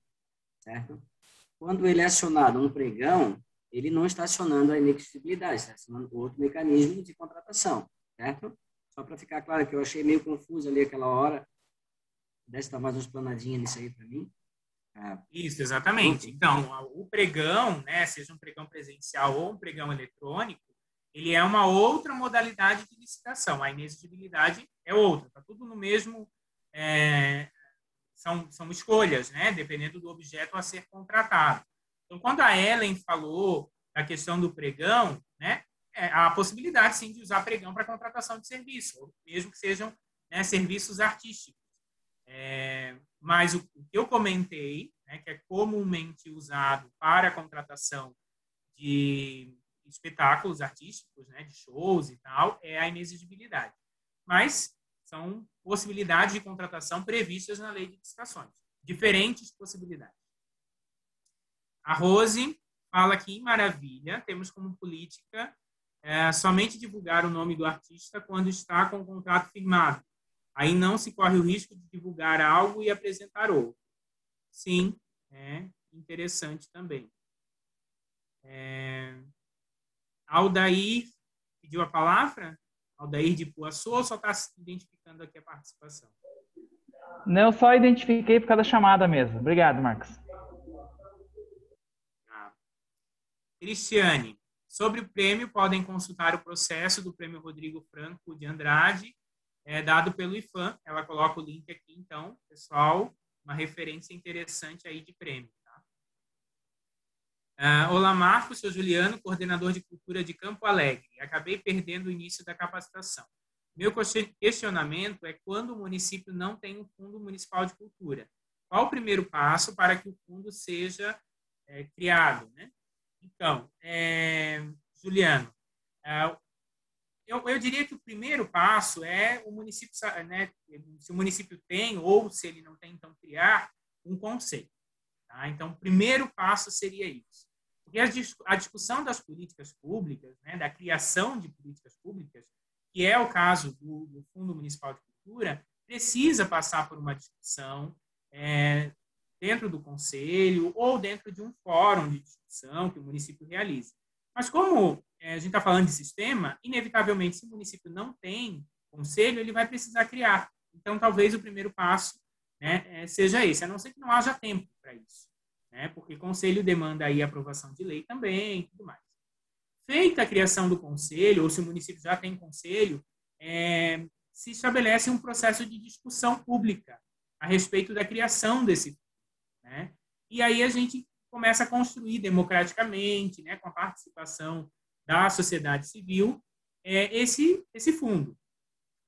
Certo? Quando ele é acionado um pregão, ele não está acionando a inexigibilidade, está acionando outro mecanismo de contratação, certo? Só para ficar claro que eu achei meio confuso ali aquela hora, deve estar mais uma explanadinha nisso aí para mim. Isso, exatamente. Então, o pregão, né, seja um pregão presencial ou um pregão eletrônico, ele é uma outra modalidade de licitação. A inexigibilidade é outra. Está tudo no mesmo... São escolhas, né, dependendo do objeto a ser contratado. Então, quando a Ellen falou da questão do pregão, né, há a possibilidade, sim, de usar pregão para contratação de serviço, mesmo que sejam, né, serviços artísticos. Mas o que eu comentei, né, que é comumente usado para a contratação de espetáculos artísticos, né, de shows e tal, é a inexigibilidade. Mas são possibilidades de contratação previstas na lei de licitações. Diferentes possibilidades. A Rose fala que, em Maravilha, temos como política somente divulgar o nome do artista quando está com o contrato firmado. Aí não se corre o risco de divulgar algo e apresentar outro. Sim, é interessante também. Aldair pediu a palavra? Aldair de Puaçu, ou só está se identificando aqui a participação? Não, só identifiquei por causa da chamada mesmo. Obrigado, Marcos. Cristiane, sobre o prêmio, podem consultar o processo do Prêmio Rodrigo Franco de Andrade, dado pelo IFAM. Ela coloca o link aqui, então, pessoal, uma referência interessante aí de prêmio. Olá, Marcos, sou Juliano, coordenador de cultura de Campo Alegre. Acabei perdendo o início da capacitação. Meu questionamento é quando o município não tem um fundo municipal de cultura. Qual o primeiro passo para que o fundo seja criado, né? Então, Juliano, eu diria que o primeiro passo é o município, né, se o município tem ou se ele não tem, então criar um conselho. Tá? Então, o primeiro passo seria isso. Porque a discussão das políticas públicas, né, da criação de políticas públicas, que é o caso do Fundo Municipal de Cultura, precisa passar por uma discussão dentro do conselho ou dentro de um fórum de discussão que o município realiza. Mas como a gente está falando de sistema, inevitavelmente, se o município não tem conselho, ele vai precisar criar. Então, talvez o primeiro passo, né, seja esse, a não ser que não haja tempo para isso, né, porque conselho demanda aí aprovação de lei também e tudo mais. Feita a criação do conselho, ou se o município já tem conselho, se estabelece um processo de discussão pública a respeito da criação desse, né? E aí a gente começa a construir democraticamente, né, com a participação da sociedade civil, esse fundo,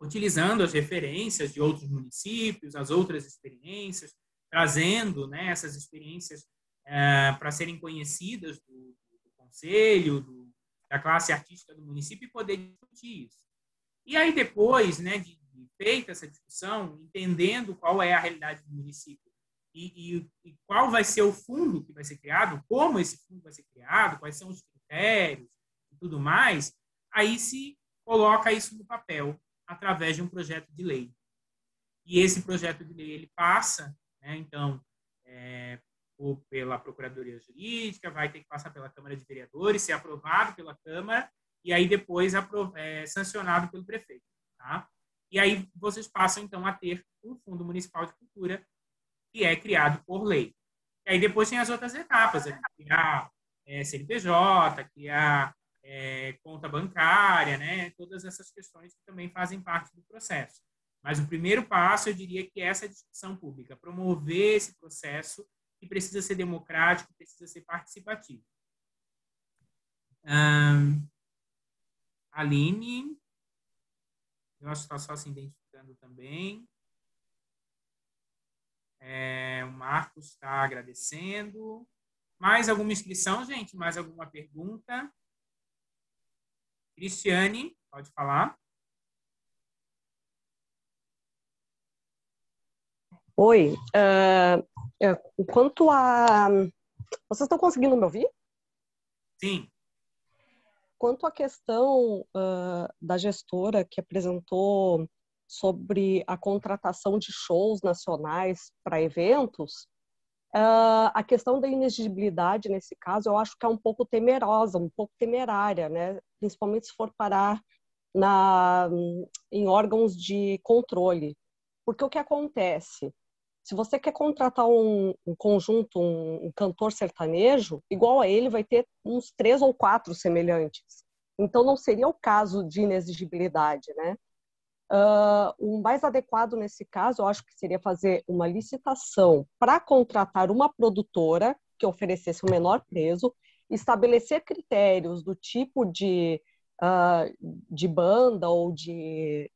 utilizando as referências de outros municípios, as outras experiências, trazendo, né, essas experiências para serem conhecidas do conselho, da classe artística do município e poder discutir isso. E aí depois, né, de feita essa discussão, entendendo qual é a realidade do município e qual vai ser o fundo que vai ser criado, como esse fundo vai ser criado, quais são os critérios e tudo mais, aí se coloca isso no papel através de um projeto de lei. E esse projeto de lei ele passa, né, então, ou pela Procuradoria Jurídica, vai ter que passar pela Câmara de Vereadores, ser aprovado pela Câmara, e aí depois sancionado pelo prefeito. Tá? E aí vocês passam, então, a ter um Fundo Municipal de Cultura, que é criado por lei. E aí depois tem as outras etapas, criar CNPJ, criar conta bancária, né? Todas essas questões que também fazem parte do processo. Mas o primeiro passo, eu diria que é essa discussão pública, promover esse processo que precisa ser democrático, precisa ser participativo. Aline, eu acho que está só se identificando também. O Marcos está agradecendo. Mais alguma inscrição, gente? Mais alguma pergunta? Cristiane, pode falar. Oi. Quanto a... Vocês estão conseguindo me ouvir? Sim. Quanto à questão da gestora que apresentou sobre a contratação de shows nacionais para eventos, a questão da inexigibilidade, nesse caso, eu acho que é um pouco temerosa, um pouco temerária, né? Principalmente se for parar em órgãos de controle. Porque o que acontece? Se você quer contratar um conjunto, um cantor sertanejo, igual a ele vai ter uns 3 ou 4 semelhantes. Então, não seria o caso de inexigibilidade, né? O mais adequado nesse caso, eu acho que seria fazer uma licitação para contratar uma produtora que oferecesse o menor preço, estabelecer critérios do tipo de banda ou de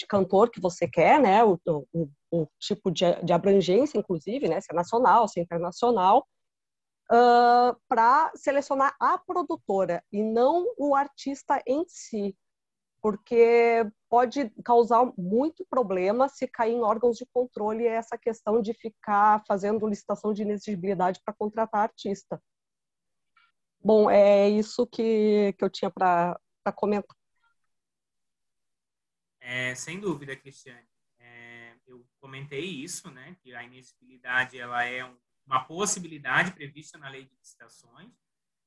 cantor que você quer, né? O tipo de abrangência, inclusive, né? Se é nacional, se é internacional, para selecionar a produtora e não o artista em si, porque pode causar muito problema se cair em órgãos de controle essa questão de ficar fazendo licitação de inexigibilidade para contratar artista. Bom, é isso que eu tinha para comentar. Sem dúvida, Cristiane. Eu comentei isso, né, que a inexigibilidade ela é uma possibilidade prevista na lei de licitações,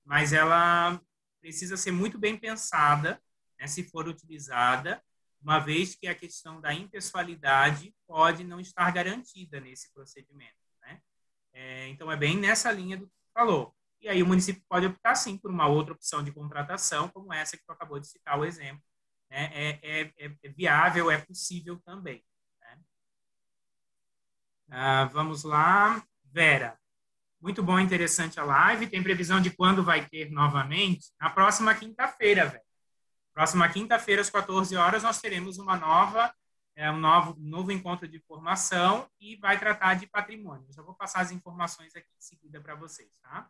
mas ela precisa ser muito bem pensada, né, se for utilizada, uma vez que a questão da impessoalidade pode não estar garantida nesse procedimento, né? Então, é bem nessa linha do que você falou. E aí o município pode optar, sim, por uma outra opção de contratação, como essa que tu acabou de citar o exemplo. Né? É viável, é possível também. Né? Vamos lá. Vera, muito bom, interessante a live. Tem previsão de quando vai ter novamente? Na próxima quinta-feira, Vera. Próxima quinta-feira, às 14 horas, nós teremos um novo encontro de formação e vai tratar de patrimônio. Eu já vou passar as informações aqui em seguida para vocês, tá?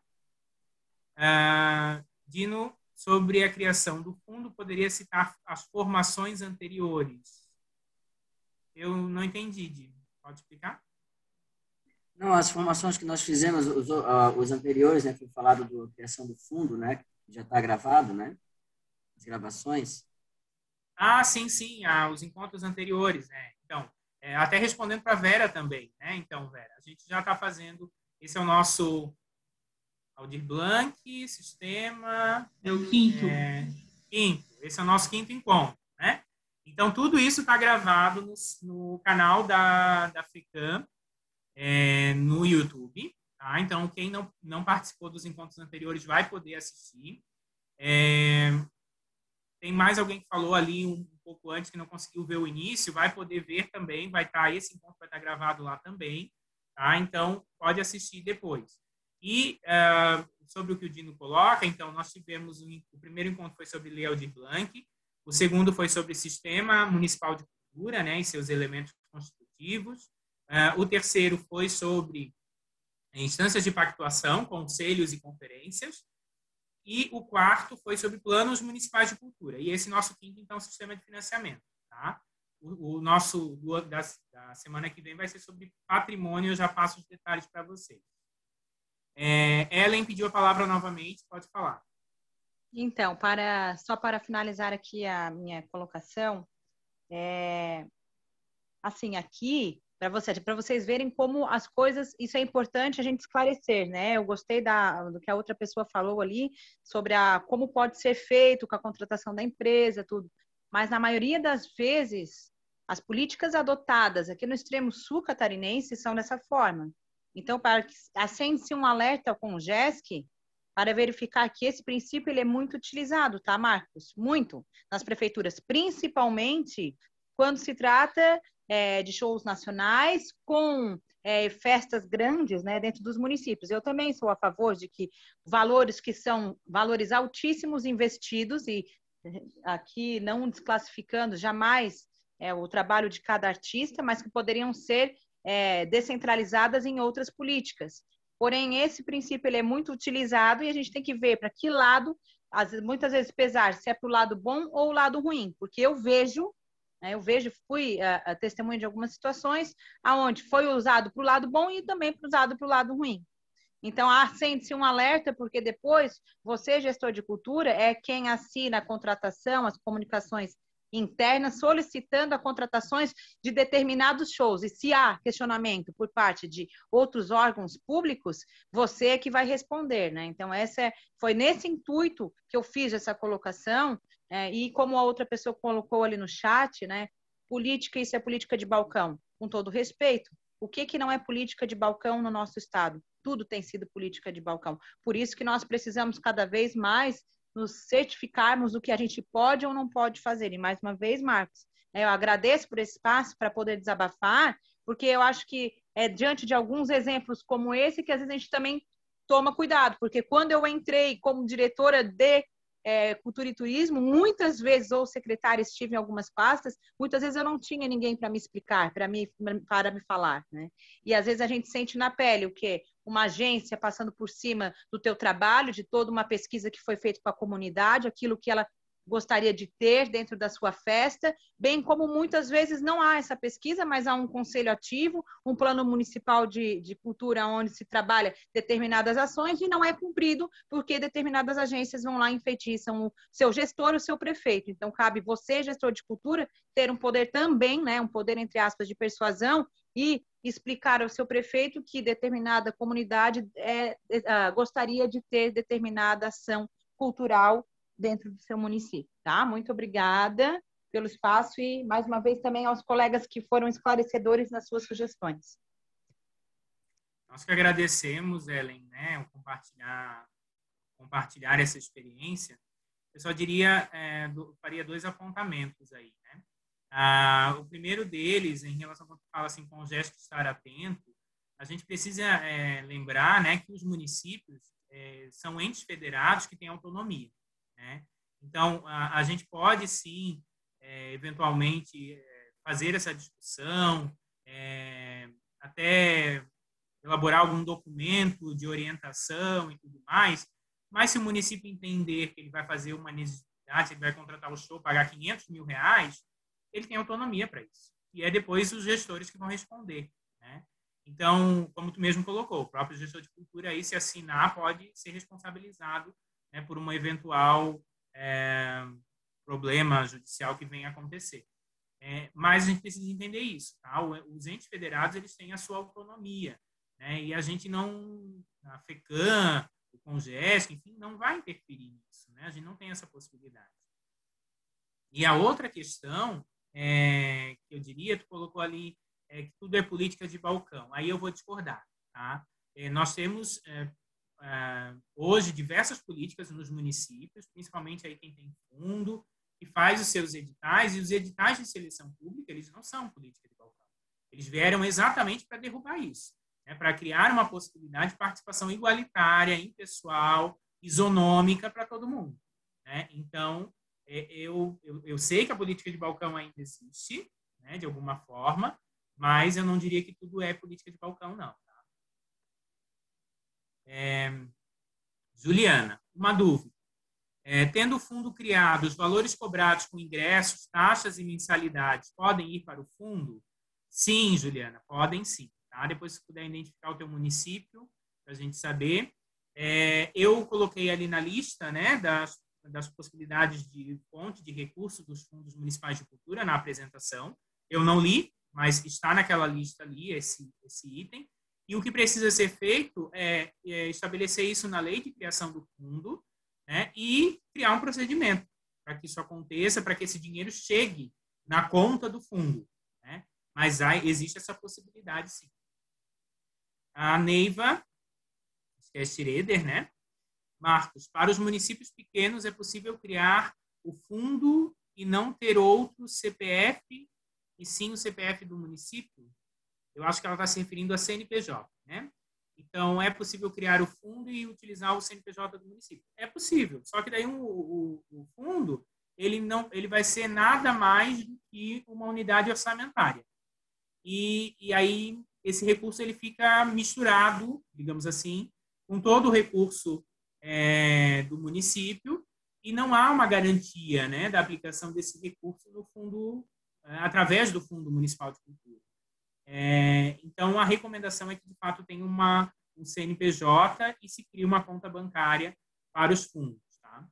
Dino, sobre a criação do fundo, poderia citar as formações anteriores? Eu não entendi, Dino. Pode explicar? Não, as formações que nós fizemos, os anteriores, né, foi falado da criação do fundo, né, que já está gravado, né, as gravações. Sim, os encontros anteriores, né? Então, até respondendo para a Vera também, né? Então, Vera, a gente já está fazendo, esse é o nosso Aldir Blanc, sistema... É o quinto. Esse é o nosso quinto encontro, né? Então, tudo isso está gravado no canal da FECAM, no YouTube, tá? Então, quem não participou dos encontros anteriores vai poder assistir. Tem mais alguém que falou ali um pouco antes que não conseguiu ver o início, vai poder ver também, esse encontro vai estar gravado lá também, tá? Então, pode assistir depois. E sobre o que o Dino coloca, então, nós tivemos o primeiro encontro foi sobre Lei Aldir Blanc, o segundo foi sobre Sistema Municipal de Cultura, né, e seus elementos constitutivos, o terceiro foi sobre instâncias de pactuação, conselhos e conferências, e o quarto foi sobre planos municipais de cultura. E esse nosso quinto, então, sistema de financiamento. Tá? O nosso da semana que vem vai ser sobre patrimônio, eu já passo os detalhes para vocês. Ellen pediu a palavra novamente, pode falar. Então, só para finalizar aqui a minha colocação, assim, aqui para vocês verem como as coisas, isso é importante a gente esclarecer, né? Eu gostei do que a outra pessoa falou ali sobre como pode ser feito com a contratação da empresa, tudo. Mas na maioria das vezes, as políticas adotadas aqui no extremo sul catarinense são dessa forma. Então, acende-se um alerta com o GESC para verificar que esse princípio ele é muito utilizado, tá, Marcos? Muito, nas prefeituras, principalmente quando se trata de shows nacionais com festas grandes, né, dentro dos municípios. Eu também sou a favor de que valores que são valores altíssimos investidos, e aqui não desclassificando jamais o trabalho de cada artista, mas que poderiam ser descentralizadas em outras políticas. Porém, esse princípio ele é muito utilizado e a gente tem que ver para que lado, muitas vezes pesar se é para o lado bom ou o lado ruim, porque eu vejo, fui testemunha de algumas situações onde foi usado para o lado bom e também usado para o lado ruim. Então, acende-se um alerta, porque depois você, gestor de cultura, é quem assina a contratação, as comunicações internas, solicitando a contratações de determinados shows. E se há questionamento por parte de outros órgãos públicos, você é que vai responder, né? Então, foi nesse intuito que eu fiz essa colocação, e como a outra pessoa colocou ali no chat, né? Política, isso é política de balcão, com todo respeito. O que não é política de balcão no nosso estado? Tudo tem sido política de balcão. Por isso que nós precisamos cada vez mais nos certificarmos do que a gente pode ou não pode fazer. E mais uma vez, Marcos, eu agradeço por esse espaço para poder desabafar, porque eu acho que diante de alguns exemplos como esse que às vezes a gente também toma cuidado, porque quando eu entrei como diretora de Cultura e Turismo, muitas vezes, ou secretária, estive em algumas pastas, muitas vezes eu não tinha ninguém para me explicar, para me falar, né? E às vezes a gente sente na pele o quê? Uma agência passando por cima do teu trabalho, de toda uma pesquisa que foi feita com a comunidade, aquilo que ela gostaria de ter dentro da sua festa, bem como muitas vezes não há essa pesquisa, mas há um conselho ativo, um plano municipal de cultura onde se trabalha determinadas ações e não é cumprido porque determinadas agências vão lá e enfeitiçam o seu gestor, o seu prefeito. Então, cabe você, gestor de cultura, ter um poder também, né, um poder, entre aspas, de persuasão e explicar ao seu prefeito que determinada comunidade gostaria de ter determinada ação cultural dentro do seu município, tá? Muito obrigada pelo espaço e, mais uma vez, também aos colegas que foram esclarecedores nas suas sugestões. Nós que agradecemos, Ellen, né, compartilhar essa experiência. Eu só faria 2 apontamentos aí, né? O primeiro deles, em relação ao que fala assim, com o gesto de estar atento, a gente precisa lembrar, né, que os municípios são entes federados que têm autonomia, né? Então, a gente pode, sim, eventualmente, fazer essa discussão, até elaborar algum documento de orientação e tudo mais, mas se o município entender que ele vai fazer uma necessidade, ele vai contratar o show, pagar R$500 mil, ele tem autonomia para isso. E é depois os gestores que vão responder, né? Então, como tu mesmo colocou, o próprio gestor de cultura, aí, se assinar, pode ser responsabilizado, né, por uma eventual problema judicial que venha a acontecer. Mas a gente precisa entender isso, tá? Os entes federados, eles têm a sua autonomia, né? E a gente não, a FECAM, o CONGESC, enfim, não vai interferir nisso, né? A gente não tem essa possibilidade. E a outra questão, que eu diria, tu colocou ali, que tudo é política de balcão. Aí eu vou discordar, tá? Nós temos hoje diversas políticas nos municípios, principalmente aí quem tem fundo, que faz os seus editais, e os editais de seleção pública, eles não são política de balcão. Eles vieram exatamente para derrubar isso, né? Para criar uma possibilidade de participação igualitária, impessoal, isonômica para todo mundo, né? Então, eu sei que a política de balcão ainda existe, né, de alguma forma, mas eu não diria que tudo é política de balcão, não. Tá? Juliana, uma dúvida. Tendo o fundo criado, os valores cobrados com ingressos, taxas e mensalidades podem ir para o fundo? Sim, Juliana, podem sim. Tá? Depois, se puder identificar o teu município, para a gente saber. Eu coloquei ali na lista, né, das possibilidades de fonte de recursos dos fundos municipais de cultura na apresentação. Eu não li, mas está naquela lista ali, esse item. E o que precisa ser feito é estabelecer isso na lei de criação do fundo, né, e criar um procedimento para que isso aconteça, para que esse dinheiro chegue na conta do fundo, né? Mas existe essa possibilidade, sim. A Neiva, que é Schroeder, né? Marcos, para os municípios pequenos é possível criar o fundo e não ter outro CPF, e sim o CPF do município? Eu acho que ela está se referindo a CNPJ, né? Então, é possível criar o fundo e utilizar o CNPJ do município? É possível, só que daí o fundo, ele vai ser nada mais do que uma unidade orçamentária. E aí, esse recurso ele fica misturado, digamos assim, com todo o recurso do município, e não há uma garantia, né, da aplicação desse recurso no fundo, através do Fundo Municipal de Cultura. Então, a recomendação é que, de fato, tenha um CNPJ e se crie uma conta bancária para os fundos. Tá?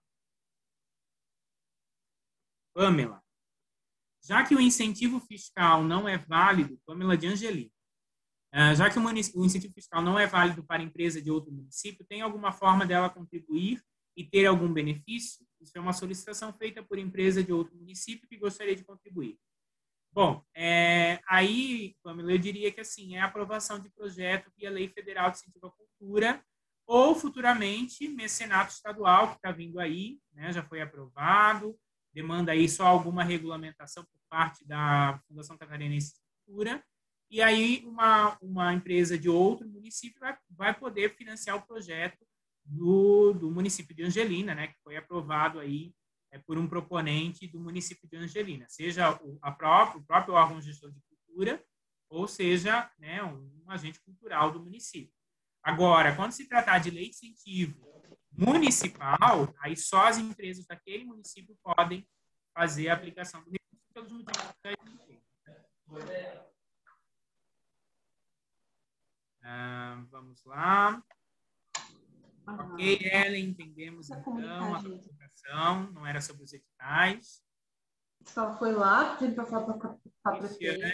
Pamela. Já que o incentivo fiscal não é válido, Pamela de Angeli, já que o incentivo fiscal não é válido para empresa de outro município, tem alguma forma dela contribuir e ter algum benefício? Isso é uma solicitação feita por empresa de outro município que gostaria de contribuir. Bom, aí, Pamela, eu diria que assim, é a aprovação de projeto via Lei Federal de Incentivo à Cultura ou, futuramente, mecenato estadual, que está vindo aí, né, já foi aprovado, demanda aí só alguma regulamentação por parte da Fundação Catarinense de Cultura, e aí uma empresa de outro município vai poder financiar o projeto do município de Angelina, né, que foi aprovado aí por um proponente do município de Angelina, seja o próprio órgão gestor de cultura, ou seja, né, um agente cultural do município. Agora, quando se tratar de lei de incentivo municipal, aí só as empresas daquele município podem fazer a aplicação do recurso pelos motivos que a gente tem. Vamos lá. Ok, Ellen, entendemos então a aplicação, não era sobre os editais. Só foi lá, pedindo para falar para a prefeita.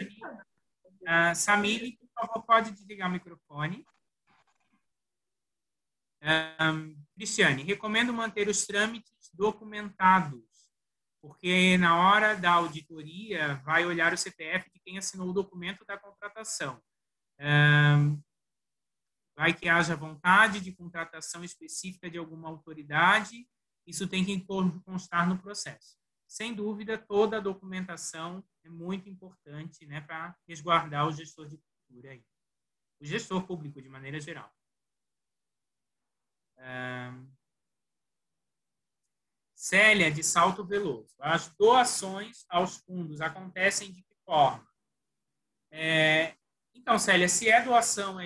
Samile, por favor, pode desligar o microfone. Cristiane, recomendo manter os trâmites documentados, porque na hora da auditoria vai olhar o CPF de quem assinou o documento da contratação. Vai que haja vontade de contratação específica de alguma autoridade, isso tem que constar no processo. Sem dúvida, toda a documentação é muito importante, né, para resguardar o gestor de cultura aí. O gestor público, de maneira geral. Célia, de Salto Veloso. As doações aos fundos acontecem de que forma? Então, Célia, se doação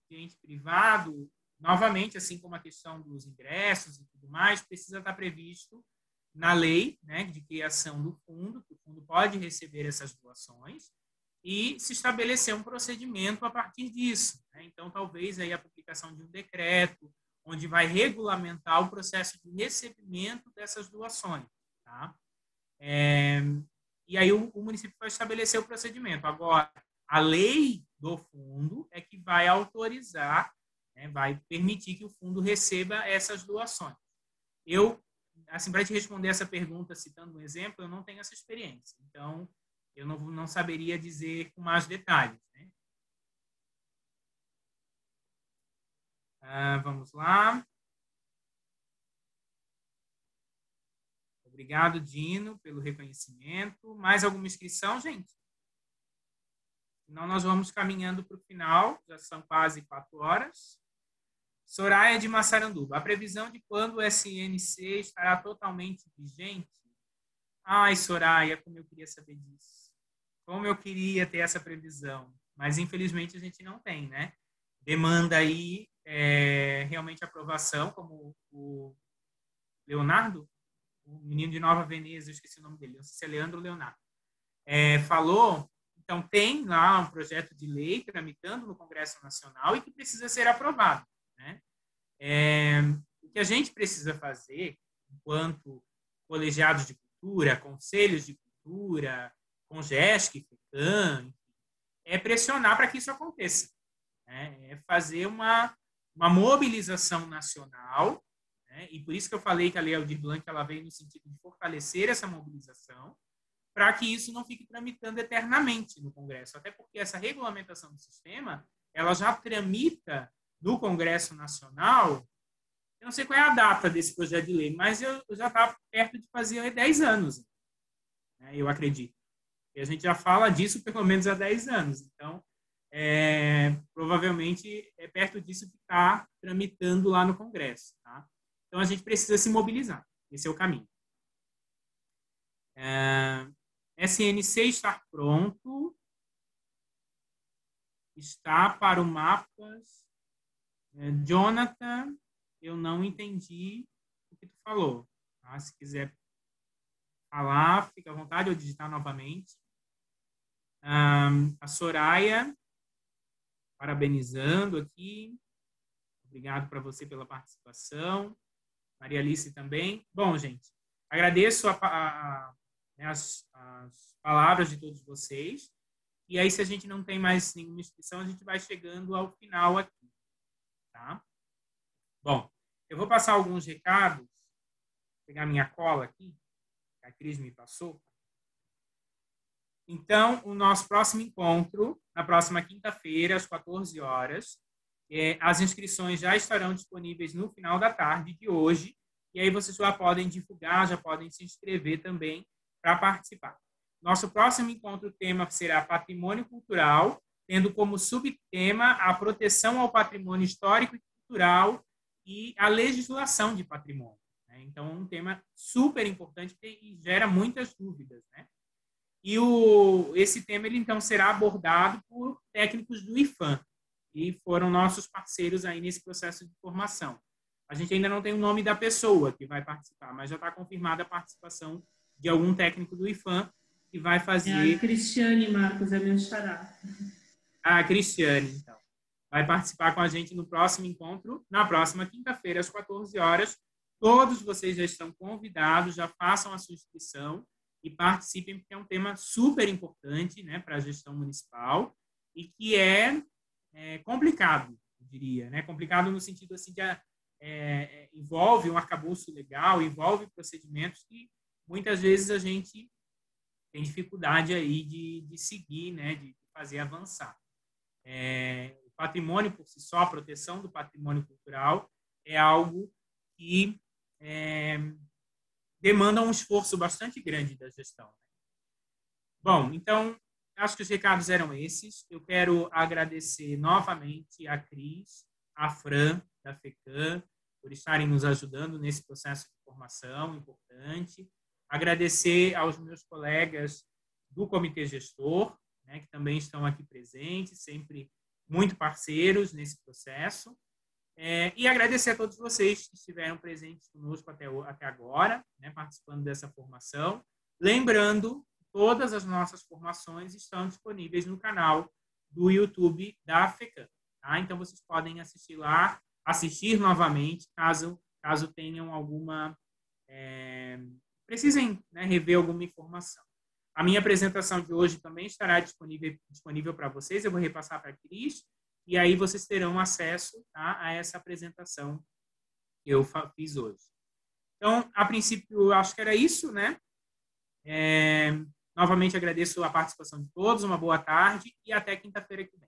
de ente privado, novamente, assim como a questão dos ingressos e tudo mais, precisa estar previsto na lei, né, de criação do fundo, que o fundo pode receber essas doações, e se estabelecer um procedimento a partir disso. Né? Então, talvez aí a publicação de um decreto, onde vai regulamentar o processo de recebimento dessas doações. Tá? E aí o município vai estabelecer o procedimento. Agora, a lei do fundo é que vai autorizar, né, vai permitir que o fundo receba essas doações. Eu, assim, para te responder essa pergunta, citando um exemplo, eu não tenho essa experiência. Então, eu não saberia dizer com mais detalhes. Né? Vamos lá. Obrigado, Dino, pelo reconhecimento. Mais alguma inscrição, gente? Senão nós vamos caminhando para o final, já são quase 4 horas. Soraya de Massaranduba, a previsão de quando o SNC estará totalmente vigente? Ai, Soraya, como eu queria saber disso. Como eu queria ter essa previsão. Mas, infelizmente, a gente não tem, né? Demanda aí realmente aprovação, como o Leonardo, o menino de Nova Veneza, eu esqueci o nome dele, não sei se é Leandro ou Leonardo, falou. Então, tem lá um projeto de lei tramitando no Congresso Nacional e que precisa ser aprovado. Né? O que a gente precisa fazer, enquanto colegiados de cultura, conselhos de cultura, CONGESC, FECAM, é pressionar para que isso aconteça. Né? É fazer uma mobilização nacional, né? E por isso que eu falei que a Lei Aldir Blanc ela veio no sentido de fortalecer essa mobilização, para que isso não fique tramitando eternamente no Congresso. Até porque essa regulamentação do sistema, ela já tramita no Congresso Nacional. Eu não sei qual é a data desse projeto de lei, mas eu já estava perto de fazer 10 anos, né? Eu acredito. E a gente já fala disso pelo menos há 10 anos. Então, provavelmente é perto disso que está tramitando lá no Congresso. Tá? Então, a gente precisa se mobilizar. Esse é o caminho. SNC estar pronto. Está para o mapas. Jonathan, eu não entendi o que tu falou. Tá? Se quiser falar, fica à vontade ou digitar novamente. A Soraya, parabenizando aqui. Obrigado para você pela participação. Maria Alice também. Bom, gente, agradeço as palavras de todos vocês. E aí, se a gente não tem mais nenhuma inscrição, a gente vai chegando ao final aqui. Tá? Bom, eu vou passar alguns recados. Vou pegar minha cola aqui, que a Cris me passou. Então, o nosso próximo encontro, na próxima quinta-feira, às 14 horas, as inscrições já estarão disponíveis no final da tarde de hoje, e aí vocês já podem divulgar, já podem se inscrever também para participar. Nosso próximo encontro, o tema será Patrimônio Cultural, tendo como subtema a proteção ao patrimônio histórico e cultural e a legislação de patrimônio. Né? Então, um tema super importante que gera muitas dúvidas, né? E esse tema, ele, então, será abordado por técnicos do IFAM, que foram nossos parceiros aí nesse processo de formação. A gente ainda não tem o nome da pessoa que vai participar, mas já está confirmada a participação de algum técnico do IFAM que vai fazer... A Cristiane, Marcos, é meu xará. A Cristiane, então. Vai participar com a gente no próximo encontro, na próxima quinta-feira, às 14 horas. Todos vocês já estão convidados, já façam a sua inscrição e participem, porque é um tema super importante, né, para a gestão municipal e que é complicado, eu diria, né? Complicado no sentido assim de envolve um arcabouço legal, envolve procedimentos que muitas vezes a gente tem dificuldade aí de seguir, né, de fazer avançar. O patrimônio por si só, a proteção do patrimônio cultural é algo que demanda um esforço bastante grande da gestão. Bom, então, acho que os recados eram esses. Eu quero agradecer novamente a Cris, a Fran, da FECAM, por estarem nos ajudando nesse processo de formação importante. Agradecer aos meus colegas do Comitê Gestor, né, que também estão aqui presentes, sempre muito parceiros nesse processo. E agradecer a todos vocês que estiveram presentes conosco até agora, né, participando dessa formação. Lembrando, todas as nossas formações estão disponíveis no canal do YouTube da FECAM. Tá? Então, vocês podem assistir lá, assistir novamente, caso tenham alguma... precisem, né, rever alguma informação. A minha apresentação de hoje também estará disponível para vocês. Eu vou repassar para a Cris, e aí vocês terão acesso, tá, a essa apresentação que eu fiz hoje. Então, a princípio, acho que era isso, né? Novamente agradeço a participação de todos, uma boa tarde e até quinta-feira que vem.